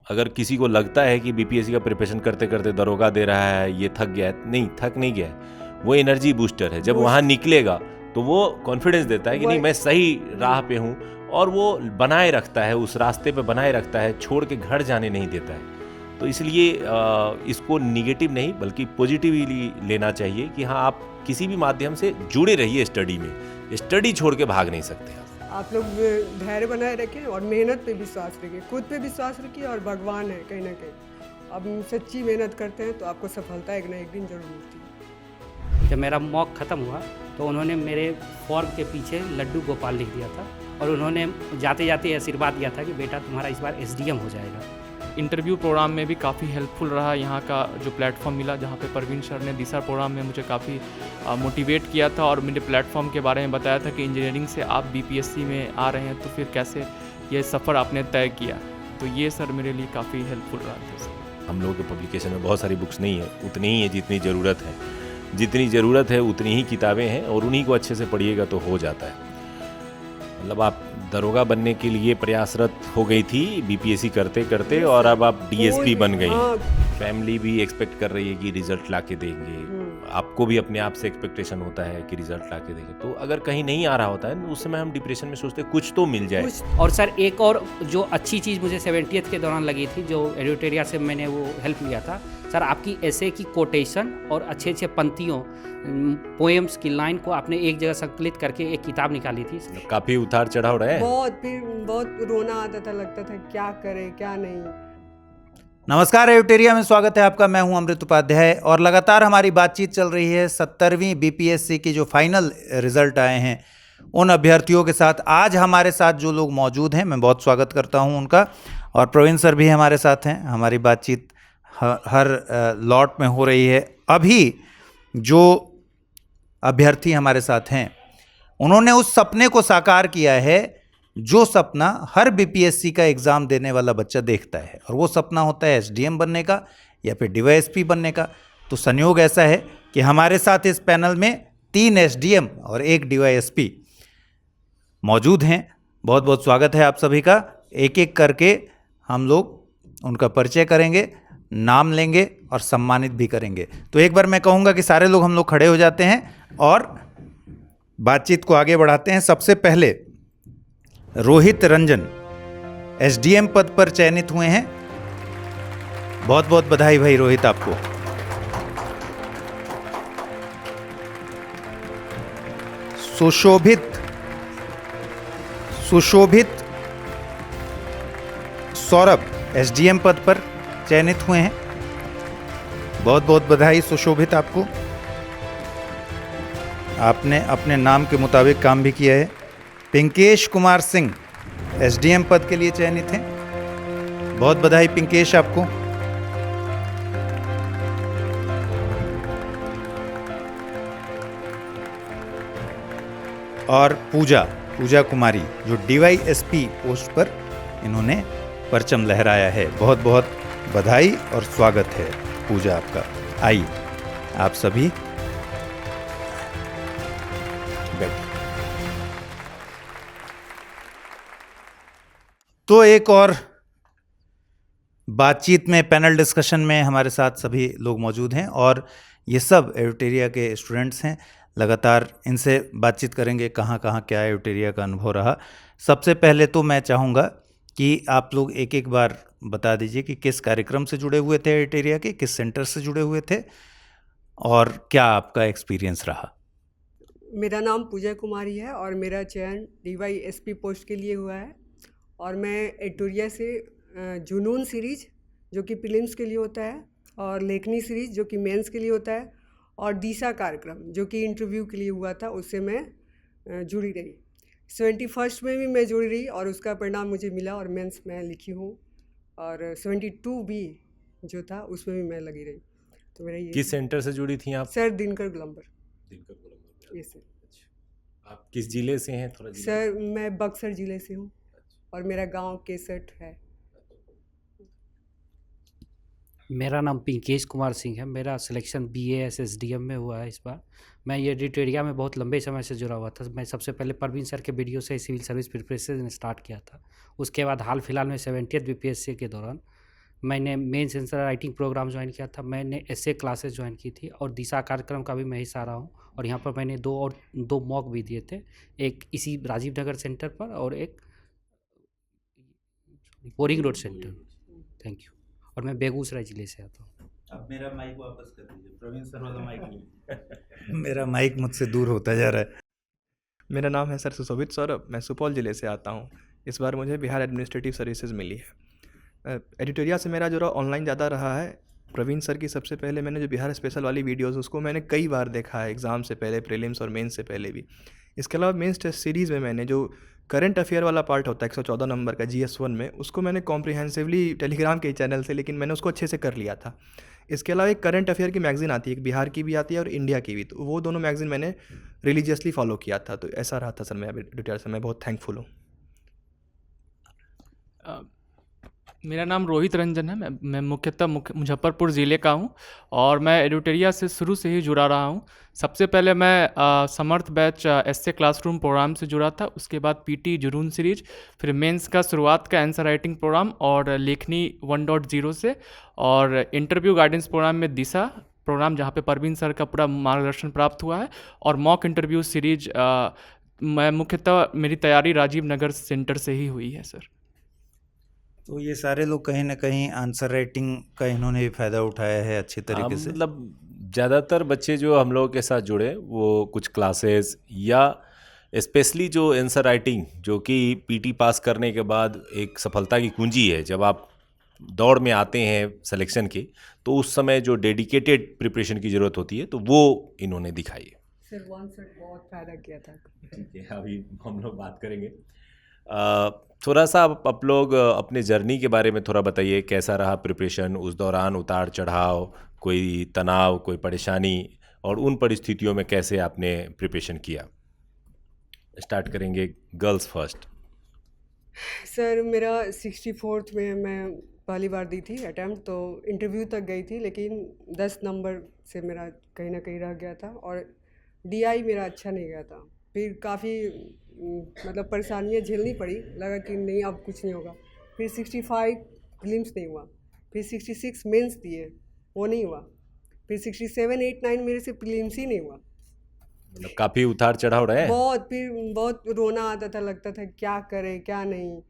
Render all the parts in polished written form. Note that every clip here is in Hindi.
अगर किसी को लगता है कि बीपीएससी का प्रिपरेशन करते करते दरोगा दे रहा है, ये थक गया है, नहीं, थक नहीं गया है। वो एनर्जी बूस्टर है। जब वहाँ निकलेगा तो वो कॉन्फिडेंस देता है कि नहीं, मैं सही राह पे हूँ, और वो बनाए रखता है, उस रास्ते पे बनाए रखता है, छोड़ के घर जाने नहीं देता है। तो इसलिए इसको निगेटिव नहीं बल्कि पॉजिटिवली लेना चाहिए कि हाँ, आप किसी भी माध्यम से जुड़े रहिए स्टडी में, स्टडी छोड़ के भाग नहीं सकते। आप लोग धैर्य बनाए रखें और मेहनत पे विश्वास रखें, खुद पे विश्वास रखिए, और भगवान है कहीं ना कहीं। अब सच्ची मेहनत करते हैं तो आपको सफलता एक ना एक दिन जरूर मिलती है। जब मेरा मॉक ख़त्म हुआ तो उन्होंने मेरे फॉर्म के पीछे लड्डू गोपाल लिख दिया था, और उन्होंने जाते जाते आशीर्वाद दिया था कि बेटा तुम्हारा इस बार एसडीएम हो जाएगा। इंटरव्यू प्रोग्राम में भी काफ़ी हेल्पफुल रहा यहाँ का जो प्लेटफॉर्म मिला, जहाँ पे परवीन सर ने दिशा प्रोग्राम में मुझे काफ़ी मोटिवेट किया था और मेरे प्लेटफॉर्म के बारे में बताया था कि इंजीनियरिंग से आप बीपीएससी में आ रहे हैं तो फिर कैसे ये सफ़र आपने तय किया। तो ये सर मेरे लिए काफ़ी हेल्पफुल रहा था सर। हम लोगों के पब्लिकेशन में बहुत सारी बुक्स नहीं है, उतनी ही है जितनी ज़रूरत है। जितनी ज़रूरत है उतनी ही किताबें हैं, और उन्हीं को अच्छे से पढ़िएगा तो हो जाता है। मतलब आप दरोगा बनने के लिए प्रयासरत हो गई थी बीपीएससी करते करते, और अब आप डीएसपी बन गई। फैमिली भी एक्सपेक्ट कर रही है कि रिजल्ट ला के देंगे, आपको भी अपने आप से एक्सपेक्टेशन होता है कि रिजल्ट ला के देंगे। तो अगर कहीं नहीं आ रहा होता है तो उस समय हम डिप्रेशन में सोचते हैं कुछ तो मिल जाए। और सर एक और जो अच्छी चीज़ मुझे 70th के दौरान लगी थी, जो एडिटोरिया से मैंने वो हेल्प लिया था सर, आपकी ऐसे की कोटेशन और अच्छे अच्छे पंक्तियों पोएम्स की लाइन को आपने एक जगह संकलित करके एक किताब निकाली थी। काफ़ी उतार चढ़ाव रहा है। बहुत रोना आता था, लगता था क्या करें क्या नहीं। नमस्कार, एडिटोरिया में स्वागत है आपका। मैं हूं अमृत उपाध्याय, और लगातार हमारी बातचीत चल रही है 70वीं बीपीएससी की जो फाइनल रिजल्ट आए हैं उन अभ्यर्थियों के साथ। आज हमारे साथ जो लोग मौजूद हैं, मैं बहुत स्वागत करता हूं उनका, और प्रवीण सर भी हमारे साथ हैं। हमारी बातचीत हर लॉट में हो रही है। अभी जो अभ्यर्थी हमारे साथ हैं उन्होंने उस सपने को साकार किया है जो सपना हर बीपीएससी का एग्ज़ाम देने वाला बच्चा देखता है, और वो सपना होता है एसडीएम बनने का या फिर डीवाईएसपी बनने का। तो संयोग ऐसा है कि हमारे साथ इस पैनल में 3 एसडीएम और 1 डीवाईएसपी मौजूद हैं। बहुत बहुत स्वागत है आप सभी का। एक एक करके हम लोग उनका परिचय करेंगे, नाम लेंगे और सम्मानित भी करेंगे। तो एक बार मैं कहूँगा कि सारे लोग हम लोग खड़े हो जाते हैं और बातचीत को आगे बढ़ाते हैं। सबसे पहले रोहित रंजन एसडीएम पद पर चयनित हुए हैं। बहुत बहुत बधाई भाई रोहित आपको। सुशोभित सौरभ एसडीएम पद पर चयनित हुए हैं। बहुत बहुत बधाई सुशोभित आपको, आपने अपने नाम के मुताबिक काम भी किया है। पिंकेश कुमार सिंह एसडीएम पद के लिए चयनित हैं। बहुत बधाई पिंकेश आपको। और पूजा कुमारी जो डीवाईएसपी पोस्ट पर इन्होंने परचम लहराया है। बहुत बहुत बधाई और स्वागत है पूजा आपका। आइए आप सभी बैठिए। तो एक और बातचीत में, पैनल डिस्कशन में हमारे साथ सभी लोग मौजूद हैं, और ये सब एडिटोरिया के स्टूडेंट्स हैं। लगातार इनसे बातचीत करेंगे कहाँ कहाँ क्या एडिटोरिया का अनुभव रहा। सबसे पहले तो मैं चाहूँगा कि आप लोग एक एक बार बता दीजिए कि किस कार्यक्रम से जुड़े हुए थे एडिटोरिया के, किस सेंटर से जुड़े हुए थे, और क्या आपका एक्सपीरियंस रहा। मेरा नाम पूजा कुमारी है और मेरा चयन डीवाईएसपी पोस्ट के लिए हुआ है, और मैं एडिटोरिया से जुनून सीरीज जो कि प्रीलिम्स के लिए होता है, और लेखनी सीरीज जो कि मेंस के लिए होता है, और दिशा कार्यक्रम जो कि इंटरव्यू के लिए हुआ था, उससे मैं जुड़ी रही। 71st में भी मैं जुड़ी रही और उसका परिणाम मुझे मिला, और मेंस मैं लिखी हूँ, और 72 भी जो था उसमें भी मैं लगी रही। तो मेरा ये। किस सेंटर से जुड़ी थी आप? सर दिनकर गुलंबर। ये सर। अच्छा, आप किस जिले से हैं? थोड़ा सर मैं बक्सर ज़िले से हूँ, और मेरा गांव केसट है। मेरा नाम पिंकेश कुमार सिंह है। मेरा सिलेक्शन BAS SDM में हुआ है इस बार। मैं ये एडिटोरिया में बहुत लंबे समय से जुड़ा हुआ था। मैं सबसे पहले परवीन सर के वीडियो से सिविल सर्विस प्रिपरेशन स्टार्ट किया था। उसके बाद हाल फिलहाल में 70th बीपीएससी के दौरान मैंने mains answer writing program join किया था, मैंने एसए क्लासेस ज्वाइन की थी और दिशा कार्यक्रम का भी मैं हिस्सा रहा हूँ। और यहाँ पर मैंने दो मॉक भी दिए थे, एक इसी राजीव नगर सेंटर पर और एक boring road centre. Thank you. और मैं बेगूसराय ज़िले से आता हूँ। अब मेरा माइक वापस कर दीजिए, प्रवीण सर वाला माइक मेरा माइक मुझसे दूर होता जा रहा है। मेरा नाम है सर सुशोभित सौरभ, मैं सुपौल ज़िले से आता हूँ। इस बार मुझे बिहार एडमिनिस्ट्रेटिव सर्विसेज मिली है। एडिटोरिया से मेरा जुड़ा ऑनलाइन ज़्यादा रहा है। प्रवीण सर की सबसे पहले मैंने जो बिहार स्पेशल वाली वीडियोस उसको मैंने कई बार देखा है, एग्ज़ाम से पहले, प्रीलिम्स और मेंस से पहले भी। इसके अलावा मेंस टेस्ट सीरीज़ में मैंने जो करंट अफेयर वाला पार्ट होता है 114 नंबर का GS1 में, उसको मैंने कॉम्प्रिहेंसिवली टेलीग्राम के चैनल से, लेकिन मैंने उसको अच्छे से कर लिया था। इसके अलावा एक करंट अफेयर की मैगज़ीन आती है, एक बिहार की भी आती है और इंडिया की भी, तो वो दोनों मैगज़ीन मैंने रिलीजियसली फॉलो किया था। तो ऐसा रहा था सर मैं एडिटोरिया से, मैं बहुत थैंकफुल हूँ। मेरा नाम रोहित रंजन है। मैं मुख्यतः मुजफ्फरपुर ज़िले का हूँ और मैं एडिटोरिया से शुरू से ही जुड़ा रहा हूँ। सबसे पहले मैं समर्थ बैच एसए क्लासरूम प्रोग्राम से जुड़ा था, उसके बाद पीटी जुनून सीरीज, फिर मेंस का शुरुआत का आंसर राइटिंग प्रोग्राम और लेखनी 1.0 से, और इंटरव्यू गाइडेंस प्रोग्राम में दिशा प्रोग्राम जहाँ पे परवीन सर का पूरा मार्गदर्शन प्राप्त हुआ है, और मॉक इंटरव्यू सीरीज मैं मुख्यतः मेरी तैयारी राजीव नगर सेंटर से ही हुई है सर। तो ये सारे लोग कहीं ना कहीं आंसर राइटिंग का इन्होंने भी फ़ायदा उठाया है अच्छी तरीके से। मतलब ज़्यादातर बच्चे जो हम लोगों के साथ जुड़े वो कुछ क्लासेस या स्पेशली जो आंसर राइटिंग, जो कि पीटी पास करने के बाद एक सफलता की कुंजी है, जब आप दौड़ में आते हैं सिलेक्शन की, तो उस समय जो डेडिकेटेड प्रिपरेशन की ज़रूरत होती है, तो वो इन्होंने दिखाई है। सर वन सेट बहुत फ़ायदा किया था। ठीक है, अभी हम लोग बात करेंगे। थोड़ा सा आप लोग अपने जर्नी के बारे में थोड़ा बताइए, कैसा रहा प्रिपरेशन उस दौरान, उतार चढ़ाव, कोई तनाव, कोई परेशानी, और उन परिस्थितियों में कैसे आपने प्रिपरेशन किया। स्टार्ट करेंगे गर्ल्स फर्स्ट। सर मेरा 64th में मैं पहली बार दी थी अटैम्प्ट, तो इंटरव्यू तक गई थी, लेकिन 10 नंबर से मेरा कहीं ना कहीं रह गया था और DI मेरा अच्छा नहीं गया था। फिर काफ़ी मतलब परेशानियाँ झेलनी पड़ी, लगा कि नहीं अब कुछ नहीं होगा। फिर 65 प्रीलिम्स नहीं हुआ, फिर 66 मेंस दिए, वो नहीं हुआ, फिर 67, 8, 9 मेरे से प्रीलिम्स ही नहीं हुआ। मतलब काफ़ी उतार चढ़ाव रहे। बहुत, फिर बहुत रोना आता था, लगता था क्या करें क्या नहीं,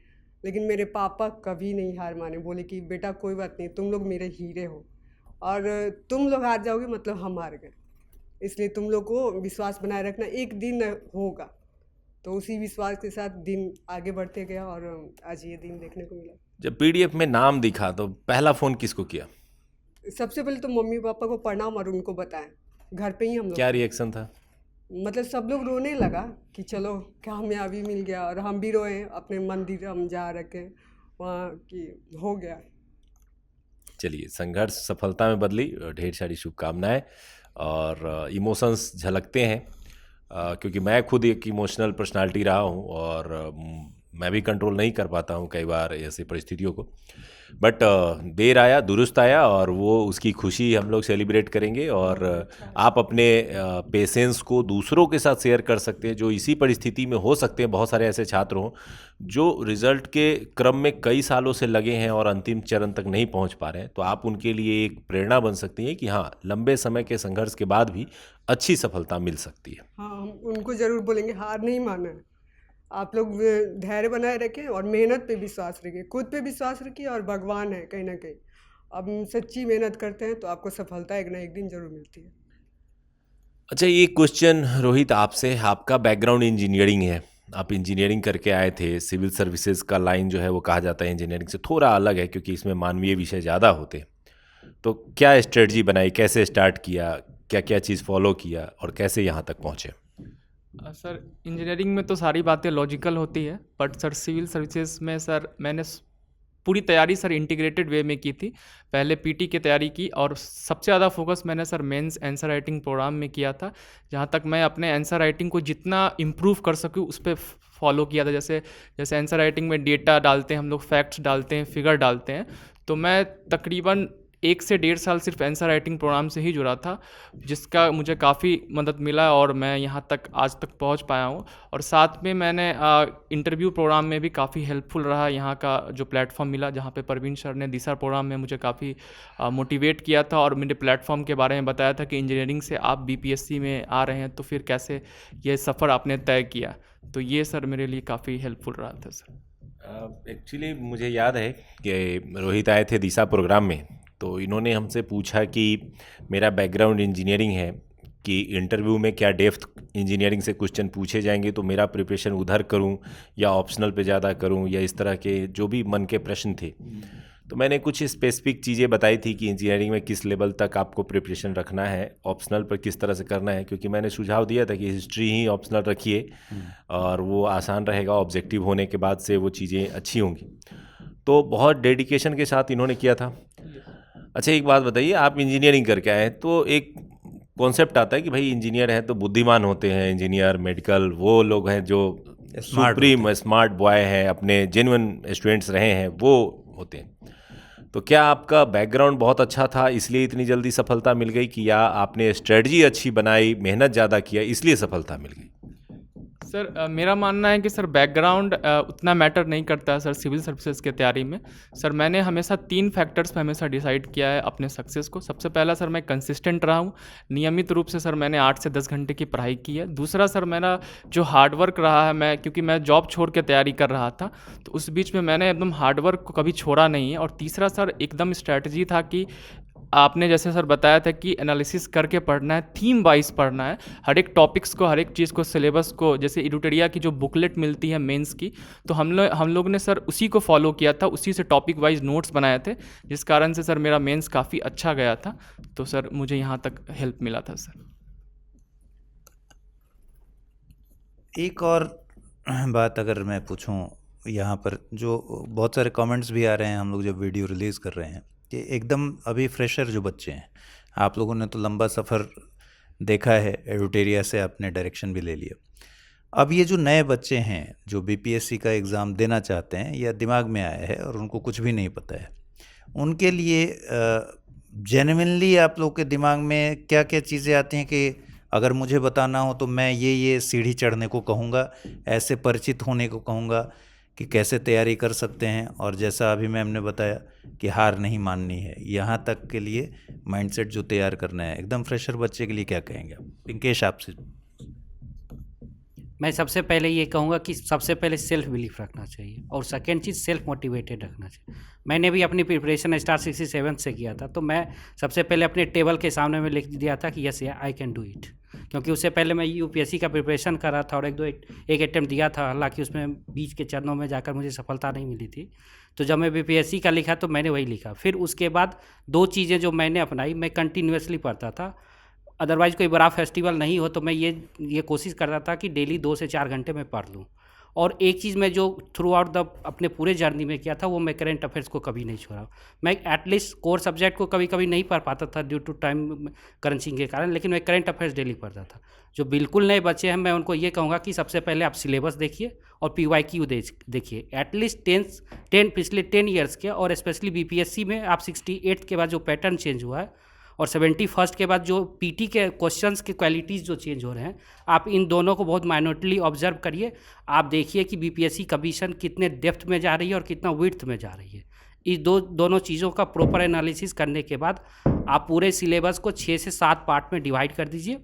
लेकिन मेरे पापा कभी नहीं हार माने, बोले कि बेटा कोई बात नहीं, तुम लोग मेरे हीरे हो और तुम लोग हार जाओगे मतलब हम हार गए, इसलिए तुम लोग को विश्वास बनाए रखना, एक दिन होगा। तो उसी विश्वास के साथ दिन आगे बढ़ते गया और आज ये दिन देखने को मिला। जब PDF में नाम दिखा तो पहला फ़ोन किसको किया? सबसे पहले तो मम्मी पापा को प्रणाम और उनको बताएं, घर पे ही हम लोग। क्या रिएक्शन था? मतलब सब लोग रोने लगा कि चलो कामयाबी मिल गया, और हम भी रोए, अपने मंदिर हम जा रखे वहाँ कि हो गया। चलिए, संघर्ष सफलता में बदली, ढेर सारी शुभकामनाएं और इमोशंस झलकते हैं, क्योंकि मैं खुद एक इमोशनल पर्सनालिटी रहा हूँ और मैं भी कंट्रोल नहीं कर पाता हूँ कई बार ऐसी परिस्थितियों को, बट देर आया दुरुस्त आया, और वो उसकी खुशी हम लोग सेलिब्रेट करेंगे। और आप अपने पेशेंस को दूसरों के साथ शेयर कर सकते हैं जो इसी परिस्थिति में हो सकते हैं। बहुत सारे ऐसे छात्र हों जो रिज़ल्ट के क्रम में कई सालों से लगे हैं और अंतिम चरण तक नहीं पहुंच पा रहे हैं, तो आप उनके लिए एक प्रेरणा बन सकती हैं कि हाँ, लंबे समय के संघर्ष के बाद भी अच्छी सफलता मिल सकती है। हाँ, हम उनको ज़रूर बोलेंगे हार नहीं मानना है, आप लोग धैर्य बनाए रखें और मेहनत पे विश्वास रखिए, खुद पे विश्वास रखिए, और भगवान है कहीं ना कहीं, अब सच्ची मेहनत करते हैं तो आपको सफलता एक ना एक दिन जरूर मिलती है। अच्छा, ये क्वेश्चन रोहित आपसे, आपका बैकग्राउंड इंजीनियरिंग है, आप इंजीनियरिंग करके आए थे। सिविल सर्विसेज का लाइन जो है वो कहा जाता है इंजीनियरिंग से थोड़ा अलग है, क्योंकि इसमें मानवीय विषय ज़्यादा होते हैं। तो क्या स्ट्रेटजी बनाई, कैसे स्टार्ट किया, क्या क्या चीज़ फॉलो किया और कैसे यहाँ तक पहुँचे? सर इंजीनियरिंग में तो सारी बातें लॉजिकल होती है, बट सर सिविल सर्विसेज में सर मैंने पूरी तैयारी सर इंटीग्रेटेड वे में की थी। पहले पीटी की तैयारी की और सबसे ज़्यादा फोकस मैंने sir mains answer writing program में किया था, जहाँ तक मैं अपने आंसर राइटिंग को जितना इम्प्रूव कर सकूँ उस पर फॉलो किया था। जैसे आंसर राइटिंग में डेटा डालते हैं हम लोग, फैक्ट्स डालते हैं, फिगर डालते हैं, तो मैं तकरीबन 1 से 1.5 साल सिर्फ आंसर राइटिंग प्रोग्राम से ही जुड़ा था, जिसका मुझे काफ़ी मदद मिला और मैं यहाँ तक आज तक पहुँच पाया हूँ। और साथ में मैंने इंटरव्यू प्रोग्राम में भी काफ़ी हेल्पफुल रहा यहाँ का जो प्लेटफॉर्म मिला, जहाँ पे परवीन सर ने दिशा प्रोग्राम में मुझे काफ़ी मोटिवेट किया था और मेरे प्लेटफॉर्म के बारे में बताया था कि इंजीनियरिंग से आप बीपीएससी में आ रहे हैं तो फिर कैसे ये सफ़र आपने तय किया। तो ये सर मेरे लिए काफ़ी हेल्पफुल रहा था सर। एक्चुअली मुझे याद है कि रोहित आए थे दिशा प्रोग्राम में, तो इन्होंने हमसे पूछा कि मेरा बैकग्राउंड इंजीनियरिंग है, कि इंटरव्यू में क्या डेप्थ इंजीनियरिंग से क्वेश्चन पूछे जाएंगे तो मेरा प्रिपरेशन उधर करूं या ऑप्शनल पे ज़्यादा करूं, या इस तरह के जो भी मन के प्रश्न थे। तो मैंने कुछ स्पेसिफिक चीज़ें बताई थी कि इंजीनियरिंग में किस लेवल तक आपको प्रिपरेशन रखना है, ऑप्शनल पर किस तरह से करना है, क्योंकि मैंने सुझाव दिया था कि हिस्ट्री ही ऑप्शनल रखिए और वो आसान रहेगा, ऑब्जेक्टिव होने के बाद से वो चीज़ें अच्छी होंगी। तो बहुत डेडिकेशन के साथ इन्होंने किया था। अच्छा, एक बात बताइए, आप इंजीनियरिंग करके आए तो एक कॉन्सेप्ट आता है कि भाई इंजीनियर है तो बुद्धिमान होते हैं, इंजीनियर मेडिकल वो लोग हैं जो सुप्रीम स्मार्ट बॉय हैं, अपने जेन्युइन स्टूडेंट्स रहे हैं, वो होते हैं। तो क्या आपका बैकग्राउंड बहुत अच्छा था इसलिए इतनी जल्दी सफलता मिल गई, कि या आपने स्ट्रेटजी अच्छी बनाई, मेहनत ज़्यादा किया इसलिए सफलता मिल गई? सर मेरा मानना है कि सर बैकग्राउंड उतना मैटर नहीं करता है सर सिविल सर्विसेज के तैयारी में। सर मैंने हमेशा 3 फैक्टर्स पे हमेशा डिसाइड किया है अपने सक्सेस को। सबसे पहला सर मैं कंसिस्टेंट रहा हूँ, नियमित रूप से सर मैंने 8 से 10 घंटे की पढ़ाई की है। दूसरा सर मेरा जो हार्डवर्क रहा है, क्योंकि मैं जॉब छोड़ के तैयारी कर रहा था तो उस बीच में मैंने एकदम हार्डवर्क को कभी छोड़ा नहीं है। और तीसरा सर एकदम स्ट्रैटेजी था कि आपने जैसे सर बताया था कि एनालिसिस करके पढ़ना है, थीम वाइज पढ़ना है, हर एक टॉपिक्स को, हर एक चीज़ को, सिलेबस को। जैसे एडुटेरिया की जो बुकलेट मिलती है मेंस की, तो हम लोग ने सर उसी को फॉलो किया था, उसी से टॉपिक वाइज नोट्स बनाए थे, जिस कारण से सर मेरा मेंस काफ़ी अच्छा गया था। तो सर मुझे यहाँ तक हेल्प मिला था सर। एक और बात अगर मैं पूछूं, यहाँ पर जो बहुत सारे कमेंट्स भी आ रहे हैं, हम लोग जब वीडियो रिलीज़ कर रहे हैं, कि एकदम अभी फ्रेशर जो बच्चे हैं, आप लोगों ने तो लंबा सफ़र देखा है, एडुटेरिया से आपने डायरेक्शन भी ले लिया। अब ये जो नए बच्चे हैं जो बीपीएससी का एग्ज़ाम देना चाहते हैं या दिमाग में आया है और उनको कुछ भी नहीं पता है, उनके लिए जेन्युइनली आप लोग के दिमाग में क्या क्या चीज़ें आती हैं कि अगर मुझे बताना हो तो मैं ये सीढ़ी चढ़ने को कहूँगा, ऐसे परिचित होने को कहूँगा कि कैसे तैयारी कर सकते हैं, और जैसा अभी मैम ने बताया कि हार नहीं माननी है, यहाँ तक के लिए माइंडसेट जो तैयार करना है, एकदम फ्रेशर बच्चे के लिए क्या कहेंगे आप? पिंकेश आपसे। मैं सबसे पहले ये कहूँगा कि सबसे पहले सेल्फ बिलीफ रखना चाहिए, और सेकेंड चीज़ सेल्फ मोटिवेटेड रखना चाहिए। मैंने भी अपनी प्रिपरेशन स्टार 67 से किया था, तो मैं सबसे पहले अपने टेबल के सामने में लिख दिया था कि yes I can do it, क्योंकि उससे पहले मैं यूपीएससी का प्रिपरेशन कर रहा था और एक अटेम्प्ट दिया था, हालांकि उसमें बीच के चरणों में जाकर मुझे सफलता नहीं मिली थी। तो जब मैं बीपीएससी का लिखा तो मैंने वही लिखा। फिर उसके बाद 2 चीज़ें जो मैंने अपनाई, मैं कंटिन्यूसली पढ़ता था, अदरवाइज़ कोई बड़ा फेस्टिवल नहीं हो तो मैं ये कोशिश करता था कि डेली 2 से 4 घंटे में पढ़ लूँ। और एक चीज़ मैं जो थ्रू आउट द अपने पूरे जर्नी में किया था, वो मैं करेंट अफेयर्स को कभी नहीं छोड़ा। मैं एटलीस्ट कोर सब्जेक्ट को कभी कभी नहीं पढ़ पाता था ड्यू टू टाइम क्रंचिंग के कारण, लेकिन मैं करेंट अफेयर्स डेली पढ़ता था। जो बिल्कुल नए बच्चे हैं, मैं उनको ये कहूँगा कि सबसे पहले आप सिलेबस देखिए और PYQ देखिए, एटलीस्ट 10 पिछले 10 ईयर्स के, और स्पेशली बीपीएससी में आप 68 के बाद जो पैटर्न चेंज हुआ है और 71 के बाद जो पीटी के क्वेश्चंस के क्वालिटीज़ जो चेंज हो रहे हैं, आप इन दोनों को बहुत माइन्यूटली ऑब्जर्व करिए। आप देखिए कि बीपीएससी कमीशन कितने डेप्थ में जा रही है और कितना विड्थ में जा रही है। इस दोनों चीज़ों का प्रॉपर एनालिसिस करने के बाद आप पूरे सिलेबस को 6 से 7 पार्ट में डिवाइड कर दीजिए,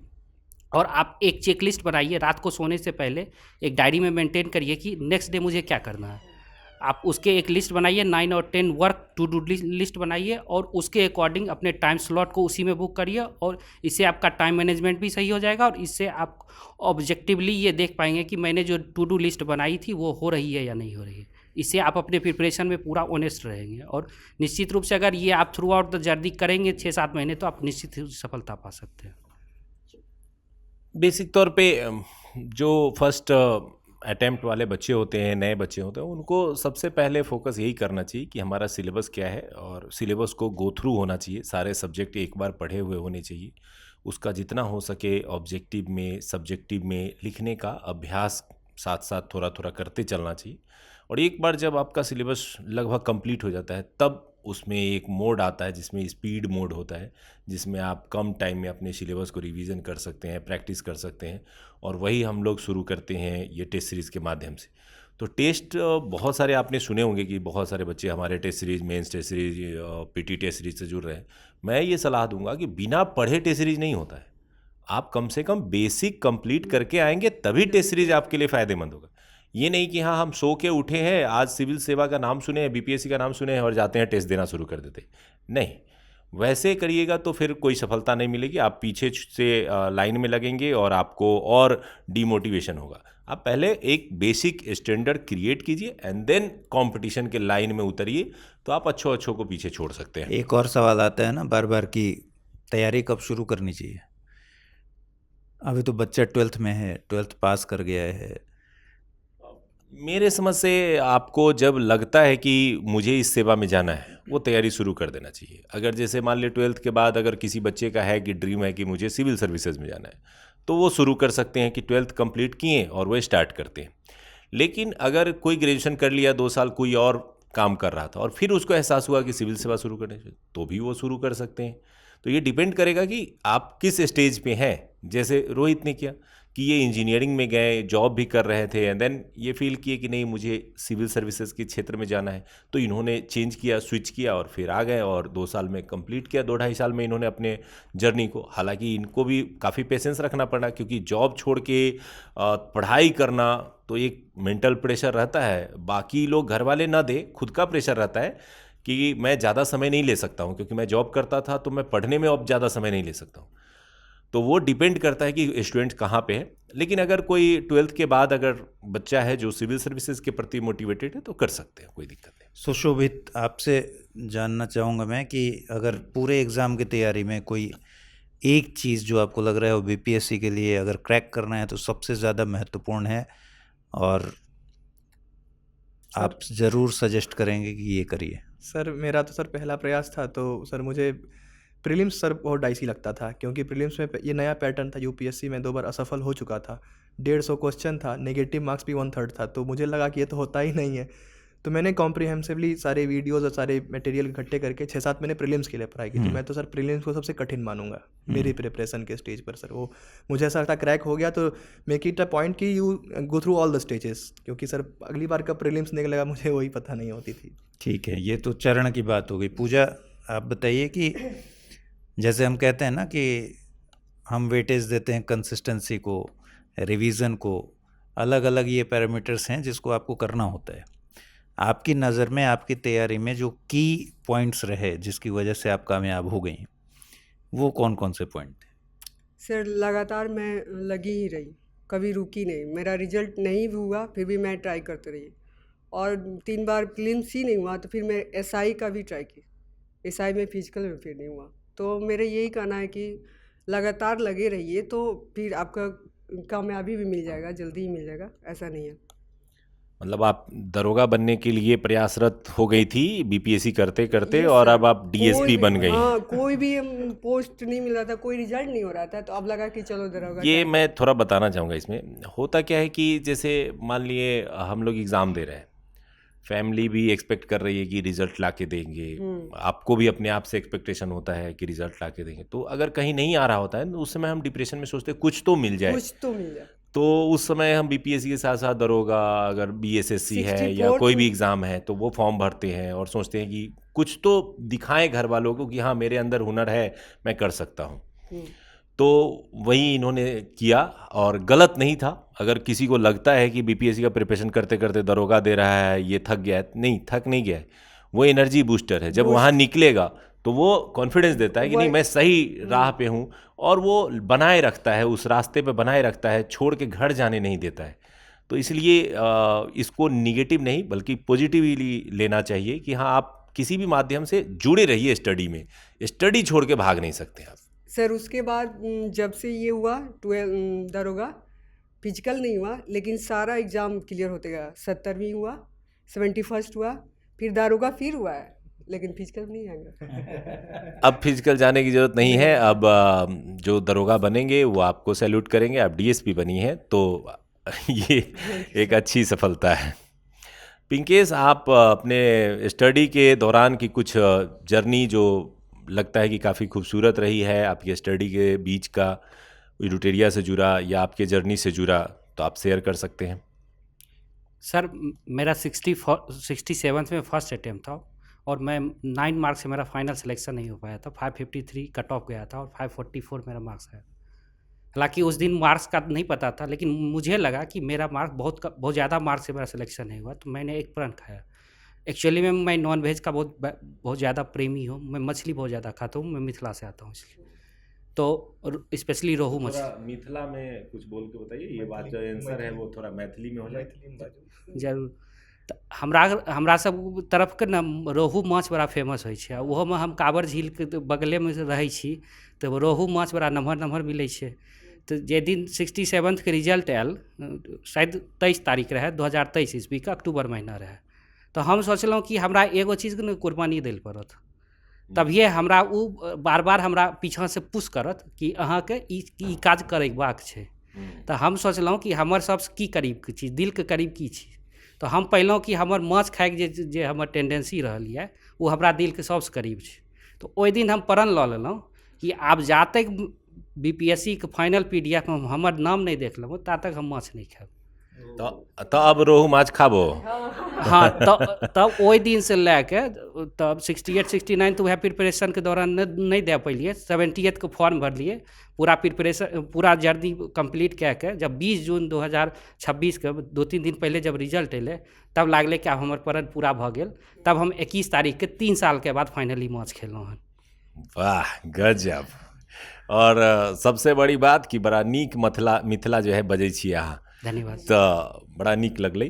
और आप एक चेकलिस्ट बनाइए। रात को सोने से पहले एक डायरी में मेंटेन करिए कि नेक्स्ट डे मुझे क्या करना है। आप उसके एक लिस्ट बनाइए, 9 और 10 वर्क टू डू लिस्ट बनाइए, और उसके अकॉर्डिंग अपने टाइम स्लॉट को उसी में बुक करिए, और इससे आपका टाइम मैनेजमेंट भी सही हो जाएगा, और इससे आप ऑब्जेक्टिवली ये देख पाएंगे कि मैंने जो टू डू लिस्ट बनाई थी वो हो रही है या नहीं हो रही है। इससे आप अपने प्रिपरेशन में पूरा ऑनेस्ट रहेंगे, और निश्चित रूप से अगर ये आप थ्रू आउट द जर्नी करेंगे 6-7 महीने, तो आप निश्चित सफलता पा सकते हैं। बेसिक तौर पे जो फर्स्ट अटैम्प्ट वाले बच्चे होते हैं, नए बच्चे होते हैं, उनको सबसे पहले फोकस यही करना चाहिए कि हमारा सिलेबस क्या है, और सिलेबस को गो थ्रू होना चाहिए। सारे सब्जेक्ट एक बार पढ़े हुए होने चाहिए। उसका जितना हो सके ऑब्जेक्टिव में, सब्जेक्टिव में लिखने का अभ्यास साथ साथ थोड़ा थोड़ा करते चलना चाहिए। और एक बार जब आपका सिलेबस लगभग कंप्लीट हो जाता है, तब उसमें एक मोड आता है जिसमें स्पीड मोड होता है, जिसमें आप कम टाइम में अपने सिलेबस को रिवीजन कर सकते हैं, प्रैक्टिस कर सकते हैं, और वही हम लोग शुरू करते हैं ये टेस्ट सीरीज़ के माध्यम से। तो टेस्ट बहुत सारे आपने सुने होंगे कि बहुत सारे बच्चे हमारे test series, mains test series, PT test series से जुड़ रहे हैं। मैं ये सलाह दूंगा कि बिना पढ़े टेस्ट सीरीज़ नहीं होता है। आप कम से कम बेसिक कंप्लीट करके आएंगे तभी टेस्ट सीरीज़ आपके लिए फ़ायदेमंद होगा। ये नहीं कि हाँ हम सो के उठे हैं, आज सिविल सेवा का नाम सुने हैं, बीपीएससी का नाम सुने हैं और जाते हैं टेस्ट देना शुरू कर देते। नहीं, वैसे करिएगा तो फिर कोई सफलता नहीं मिलेगी। आप पीछे से लाइन में लगेंगे और आपको और डीमोटिवेशन होगा। आप पहले एक बेसिक स्टैंडर्ड क्रिएट कीजिए एंड देन कंपटीशन के लाइन में उतरिए, तो आप अच्छों को पीछे छोड़ सकते हैं। एक और सवाल आता है ना बार बार कि तैयारी कब शुरू करनी चाहिए। अभी तो बच्चा 12th में है, 12th पास कर गया है। मेरे समझ से आपको जब लगता है कि मुझे इस सेवा में जाना है, वो तैयारी शुरू कर देना चाहिए। अगर जैसे मान लिया 12th के बाद अगर किसी बच्चे का है कि ड्रीम है कि मुझे सिविल सर्विसेज में जाना है, तो वो शुरू कर सकते हैं कि 12th कंप्लीट किए और वो स्टार्ट करते हैं। लेकिन अगर कोई ग्रेजुएशन कर लिया 2 साल, कोई और काम कर रहा था और फिर उसको एहसास हुआ कि सिविल सेवा शुरू करने चाहिए, तो भी वो शुरू कर सकते हैं। तो ये डिपेंड करेगा कि आप किस स्टेज पे हैं। जैसे रोहित ने किया कि ये इंजीनियरिंग में गए, जॉब भी कर रहे थे एंड देन ये फील किए कि नहीं मुझे सिविल सर्विसेज के क्षेत्र में जाना है, तो इन्होंने चेंज किया, स्विच किया और फिर आ गए और 2 साल में कंप्लीट किया। 2-2.5 साल में इन्होंने अपने जर्नी को, हालांकि इनको भी काफ़ी पेशेंस रखना पड़ा, क्योंकि जॉब छोड़ के पढ़ाई करना तो एक मेंटल प्रेशर रहता है। बाकी लोग घर वाले ना दे, खुद का प्रेशर रहता है कि मैं ज़्यादा समय नहीं ले सकता हूँ, क्योंकि मैं जॉब करता था तो मैं पढ़ने में अब ज़्यादा समय नहीं ले सकता हूँ। तो वो डिपेंड करता है कि स्टूडेंट कहाँ पे है। लेकिन अगर कोई 12th के बाद अगर बच्चा है जो सिविल सर्विसेज के प्रति मोटिवेटेड है, तो कर सकते हैं, कोई दिक्कत नहीं। सुशोभित, आपसे जानना चाहूँगा मैं कि अगर पूरे एग्ज़ाम की तैयारी में कोई एक चीज़ जो आपको लग रहा है वो बीपीएससी के लिए अगर क्रैक करना है तो सबसे ज़्यादा महत्वपूर्ण है और आप ज़रूर सजेस्ट करेंगे कि ये करिए। सर मेरा तो सर पहला प्रयास था, तो सर मुझे प्रीलिम्स सर बहुत डाइसी लगता था, क्योंकि प्रीलिम्स में ये नया पैटर्न था। यूपीएससी में 2 बार असफल हो चुका था, 150 क्वेश्चन था, नेगेटिव मार्क्स भी 1/3 था, तो मुझे लगा कि ये तो होता ही नहीं है। तो मैंने कॉम्प्रिहेंसिवली सारे वीडियोज़ और सारे मटेरियल इकट्ठे करके 6-7 महीने प्रीलिम्स के लिए पढ़ाई की थी। मैं तो सर प्रीलिम्स को सबसे कठिन मानूंगा मेरी प्रिपरेशन के स्टेज पर। सर वो मुझे ऐसा लगता क्रैक हो गया तो मेक इट अ पॉइंट कि you go through all the stages, क्योंकि सर अगली बार कब प्रीलिम्स निकलेगा मुझे वही पता नहीं होती थी। ठीक है, ये तो चरण की बात हो गई। पूजा, आप बताइए कि जैसे हम कहते हैं ना कि हम वेटेज देते हैं कंसिस्टेंसी को, रिवीजन को, अलग अलग ये पैरामीटर्स हैं जिसको आपको करना होता है। आपकी नज़र में आपकी तैयारी में जो की पॉइंट्स रहे जिसकी वजह से आप कामयाब हो गई, वो कौन कौन से पॉइंट थे? सर लगातार मैं लगी ही रही, कभी रुकी नहीं। मेरा रिजल्ट नहीं भी हुआ फिर भी मैं ट्राई करती रही, और 3 बार प्रीलिम्स ही नहीं हुआ तो फिर मैं एसआई का भी ट्राई की। एसआई में फिजिकल में फिर नहीं हुआ। तो मेरा यही कहना है कि लगातार लगे रहिए तो फिर आपका कामयाबी भी मिल जाएगा, जल्दी ही मिल जाएगा, ऐसा नहीं है। मतलब आप दरोगा बनने के लिए प्रयासरत हो गई थी बीपीएससी करते करते, Yes, और sir. अब आप डीएसपी बन गई। हाँ, कोई भी पोस्ट नहीं मिल रहा था, कोई रिजल्ट नहीं हो रहा था, तो अब लगा कि चलो दरोगा। ये मैं थोड़ा बताना चाहूँगा। इसमें होता क्या है कि जैसे मान लिए हम लोग एग्ज़ाम दे रहे हैं, फैमिली भी एक्सपेक्ट कर रही है कि रिजल्ट ला के देंगे, आपको भी अपने आप से एक्सपेक्टेशन होता है कि रिजल्ट ला के देंगे। तो अगर कहीं नहीं आ रहा होता है तो उस समय हम डिप्रेशन में सोचते हैं कुछ तो मिल जाए, कुछ तो मिल जाए। तो उस समय हम बीपीएससी के साथ साथ दरोगा, अगर बीएसएससी है या 64 कोई भी एग्ज़ाम है, तो वो फॉर्म भरते हैं और सोचते हैं कि कुछ तो दिखाएं घर वालों को कि हाँ मेरे अंदर हुनर है, मैं कर सकता हूँ। तो वही इन्होंने किया और गलत नहीं था। अगर किसी को लगता है कि बीपीएससी का प्रिपरेशन करते करते दरोगा दे रहा है, ये थक गया है, नहीं, थक नहीं गया है। वो एनर्जी बूस्टर है। जब वहाँ निकलेगा तो वो कॉन्फिडेंस देता है कि नहीं मैं सही राह पे हूँ, और वो बनाए रखता है, उस रास्ते पे बनाए रखता है, छोड़ के घर जाने नहीं देता है। तो इसलिए इसको निगेटिव नहीं बल्कि पॉजिटिवली लेना चाहिए कि हाँ आप किसी भी माध्यम से जुड़े रहिए स्टडी में, स्टडी छोड़ के भाग नहीं सकते आप। सर उसके बाद जब से ये हुआ 12 दरोगा, फिजिकल नहीं हुआ लेकिन सारा एग्ज़ाम क्लियर होते गया। 70वीं हुआ, 71st हुआ, फिर दारोगा फिर हुआ है, लेकिन फिजिकल नहीं आएगा। अब फिजिकल जाने की ज़रूरत नहीं है। अब जो दरोगा बनेंगे वो आपको सैल्यूट करेंगे। आप डीएसपी बनी हैं तो ये एक अच्छी सफलता है। पिंकेश, आप अपने स्टडी के दौरान की कुछ जर्नी जो लगता है कि काफ़ी खूबसूरत रही है, आपकी स्टडी के बीच का एडुटेरिया से जुड़ा या आपके जर्नी से जुड़ा, तो आप शेयर कर सकते हैं। सर मेरा 67 में फर्स्ट अटैम्प्ट था और मैं 9 मार्क्स से मेरा फाइनल सिलेक्शन नहीं हो पाया था। 553 कट ऑफ गया था और 544 मेरा मार्क्स है। हालांकि उस दिन मार्क्स का नहीं पता था, लेकिन मुझे लगा कि मेरा मार्क्स बहुत ज़्यादा मार्क्स से मेरा सिलेक्शन नहीं हुआ, तो मैंने एक प्रण खाया। एक्चुअली में मैं नॉन वेज का बहुत ज़्यादा प्रेमी हूँ, मैं मछली बहुत ज़्यादा खाता हूँ, मैं मिथिला से आता हूँ इसलिए, तो स्पेशली रोहू मछली। मिथिला में कुछ बोल के बताइए, ये बात जो आंसर है वो थोड़ा मैथिली में हो जाए। जरूर। तऽ हमरा सब तरफ के न रोहू माछ बड़ा फेमस होइ छै, ओहोमे हम काँवर झीलके बगलेमे रहै छी, तऽ रोहू माछ बड़ा नमहर नमहर मिलै छै। तऽ जे दिन 67 के रिजल्ट आयल, शायद 23 तारीख रहै 2023 ईस्वी के, अक्टूबर महीना रहै, तऽ हम सोचलहुँ कि हमरा एगो चीजके ने कुर्बानी दै लए पड़त, तभिए हमरा उ बार बार हमरा पीछाँसँ पुश करत कि अहाँके ई काज करबाक छै। तऽ हम सोचलहुँ कि हमर सबसँ की करीबके चीज, दिलके करीब की छी, तऽ हम पहिलहुँ कि हमर माछ खाइके जे हमर टेंडेंसी रहल यऽ ओ हमरा दिलके सबसँ करीब छै। तऽ ओहि दिन हम प्रण लऽ लेलहुँ कि आब जा तक BPSC के फाइनल PDF में हमर नाम नहीं देख लेबो ता तक हम माछ नहीं खाएब। तो अब रोहू माछ खाबो। हाँ, तब ओहि दिन से लैके तब 68 69 तो वह प्रिपरेशन के दौरान नहीं दे पैलिए। 70th के फॉर्म भरलिए, पूरा प्रिपरेशन पूरा जर्नी कंप्लीट कए के जब 20 जून 2026 के 2-3 दिन पहले जब रिजल्ट अयलै तब लागलै कि आब हमर प्रण पूरा भऽ गेल। तब हम 21 तारीख के 3 साल के बाद फाइनली माछ खेलहुँ हन। वाह गजब। और सबसे बड़ी बात कि बड़ा नीक मिथिला जो है बजै छी अहाँ, धन्यवाद। तो बड़ा नीक लगलै।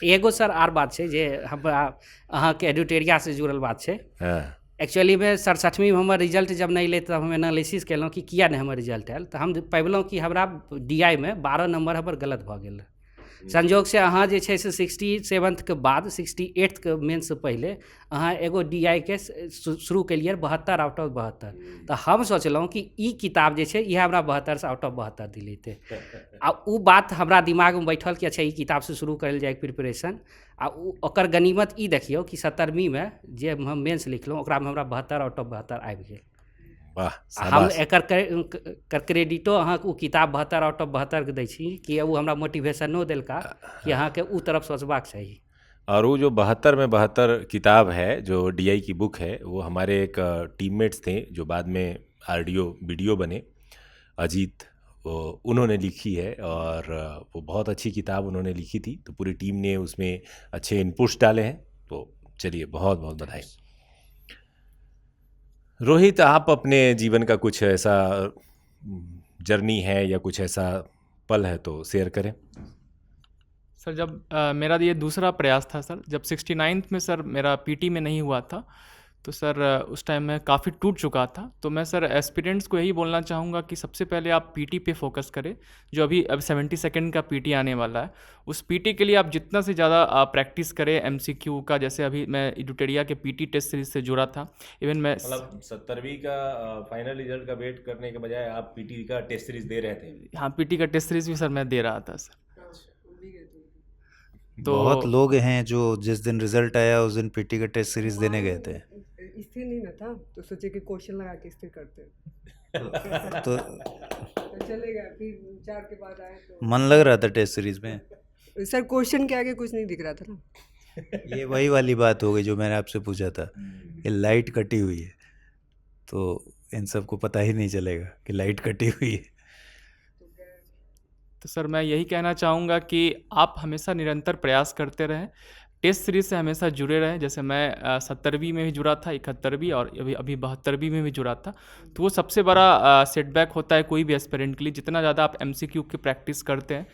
एगो सर आर बात छै जे हमरा अहाँके एडुटेरिया से जुड़ल बात छै। हाँ। एक्चुअली में 67वीं में हमर रिजल्ट जब नहीं अयलै तब हम एनालिसिस केलहुँ कि किया नहीं हमर रिजल्ट आयल, तऽ हम पबलहुँ कि हमरा DI में 12 नंबर हमर गलत भऽ गेल। संजोग से अहाँ जे छै से 67 के बाद 68 के मेंस से पहले अहाँ एगो DI के शुरू केलियै 72 आउट ऑफ 72। तऽ हम सोचलहुँ कि ई किताब जे छै इएह हमरा 72 से आउट ऑफ 72 दिलेतै। आ उ बात हमरा दिमाग में बैठल कि अच्छा ई किताब से शुरू करल जाए प्रिपरेशन। आ ओकर गनीमत ई देखियौ कि 70वीं में जे हम मेंस लिखलहुँ ओकरामे हमरा 72 आउट ऑफ 72 आबि गेल। वाह, हम एकर क्रेडिटो अहाँके उ किताब 72 आउट ऑफ 72 के दै छी कि उ हमरा मोटिवेशनो देलका कि अहाँके उ तरफ सोचबाक चाही। और वो जो 72 में 72 किताब है, जो DI की बुक है, वो हमारे एक टीममेट्स थे जो बाद में RDO BDO बने, अजीत, वो उन्होंने लिखी है और वो बहुत अच्छी किताब उन्होंने लिखी थी। तो पूरी टीम ने उसमें अच्छे इनपुट्स डाले हैं, तो चलिए बहुत बहुत बधाई। रोहित, आप अपने जीवन का कुछ ऐसा जर्नी है या कुछ ऐसा पल है तो शेयर करें। सर जब मेरा ये दूसरा प्रयास था सर, जब 69th में सर मेरा PT में नहीं हुआ था, तो सर उस टाइम मैं काफ़ी टूट चुका था। तो मैं सर एस्पिरेंट्स को यही बोलना चाहूँगा कि सबसे पहले आप PT पे फोकस करें। जो अभी 72nd का PT आने वाला है, उस PT के लिए आप जितना से ज़्यादा प्रैक्टिस करें MCQ का। जैसे अभी मैं एडुटेरिया के PT टेस्ट सीरीज से जुड़ा था, इवन मैं मतलब 70वीं का फाइनल रिजल्ट का वेट करने के बजाय आप PT का टेस्ट सीरीज दे रहे थे। हाँ, PT का टेस्ट सीरीज भी सर मैं दे रहा था सर। तो बहुत लोग हैं जो जिस दिन रिजल्ट आया उस दिन PT का टेस्ट सीरीज देने गए थे। स्थिर नहीं ना था तो सोचे कि क्वेश्चन लगा के स्थिर करते तो चलेगा। फिर 4 के बाद आए तो मन लग रहा था टेस्ट सीरीज में। सर क्वेश्चन के आगे कुछ नहीं दिख रहा था ना। ये वही वाली बात हो गई जो मैंने आपसे पूछा था कि लाइट कटी हुई है, तो इन सबको पता ही नहीं चलेगा कि लाइट कटी हुई है। तो सर मैं यही कहना चाहूँगा कि आप हमेशा निरंतर प्रयास करते रहें, टेस्ट सीरीज से हमेशा जुड़े रहें। जैसे मैं 70वीं में भी जुड़ा था, 71वीं और अभी 72वीं में भी जुड़ा था। तो वो सबसे बड़ा सेटबैक होता है कोई भी एस्पिरेंट के लिए। जितना ज़्यादा आप MCQ की प्रैक्टिस करते हैं,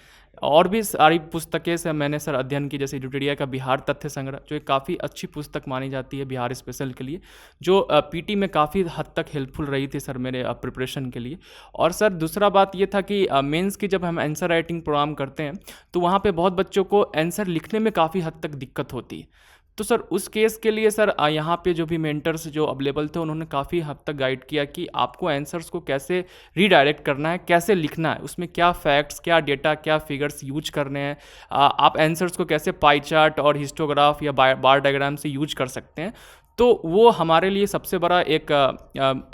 और भी सारी पुस्तकें से मैंने सर अध्ययन की, जैसे एडुटेरिया का बिहार तथ्य संग्रह, जो एक काफ़ी अच्छी पुस्तक मानी जाती है बिहार स्पेशल के लिए, जो PT में काफ़ी हद तक हेल्पफुल रही थी सर मेरे प्रिपरेशन के लिए। और सर दूसरा बात ये था कि मेंस की जब हम आंसर राइटिंग प्रोग्राम करते हैं तो वहाँ पे बहुत बच्चों को आंसर लिखने में काफ़ी हद तक दिक्कत होती है। तो सर उस केस के लिए सर यहाँ पे जो भी मेंटर्स जो अवेलेबल थे उन्होंने काफ़ी हद तक गाइड किया कि आपको आंसर्स को कैसे रीडायरेक्ट करना है, कैसे लिखना है, उसमें क्या फैक्ट्स, क्या डेटा, क्या फिगर्स यूज करने हैं, आप आंसर्स को कैसे पाई चार्ट और हिस्टोग्राफ या बार डायग्राम से यूज कर सकते हैं। तो वो हमारे लिए सबसे बड़ा एक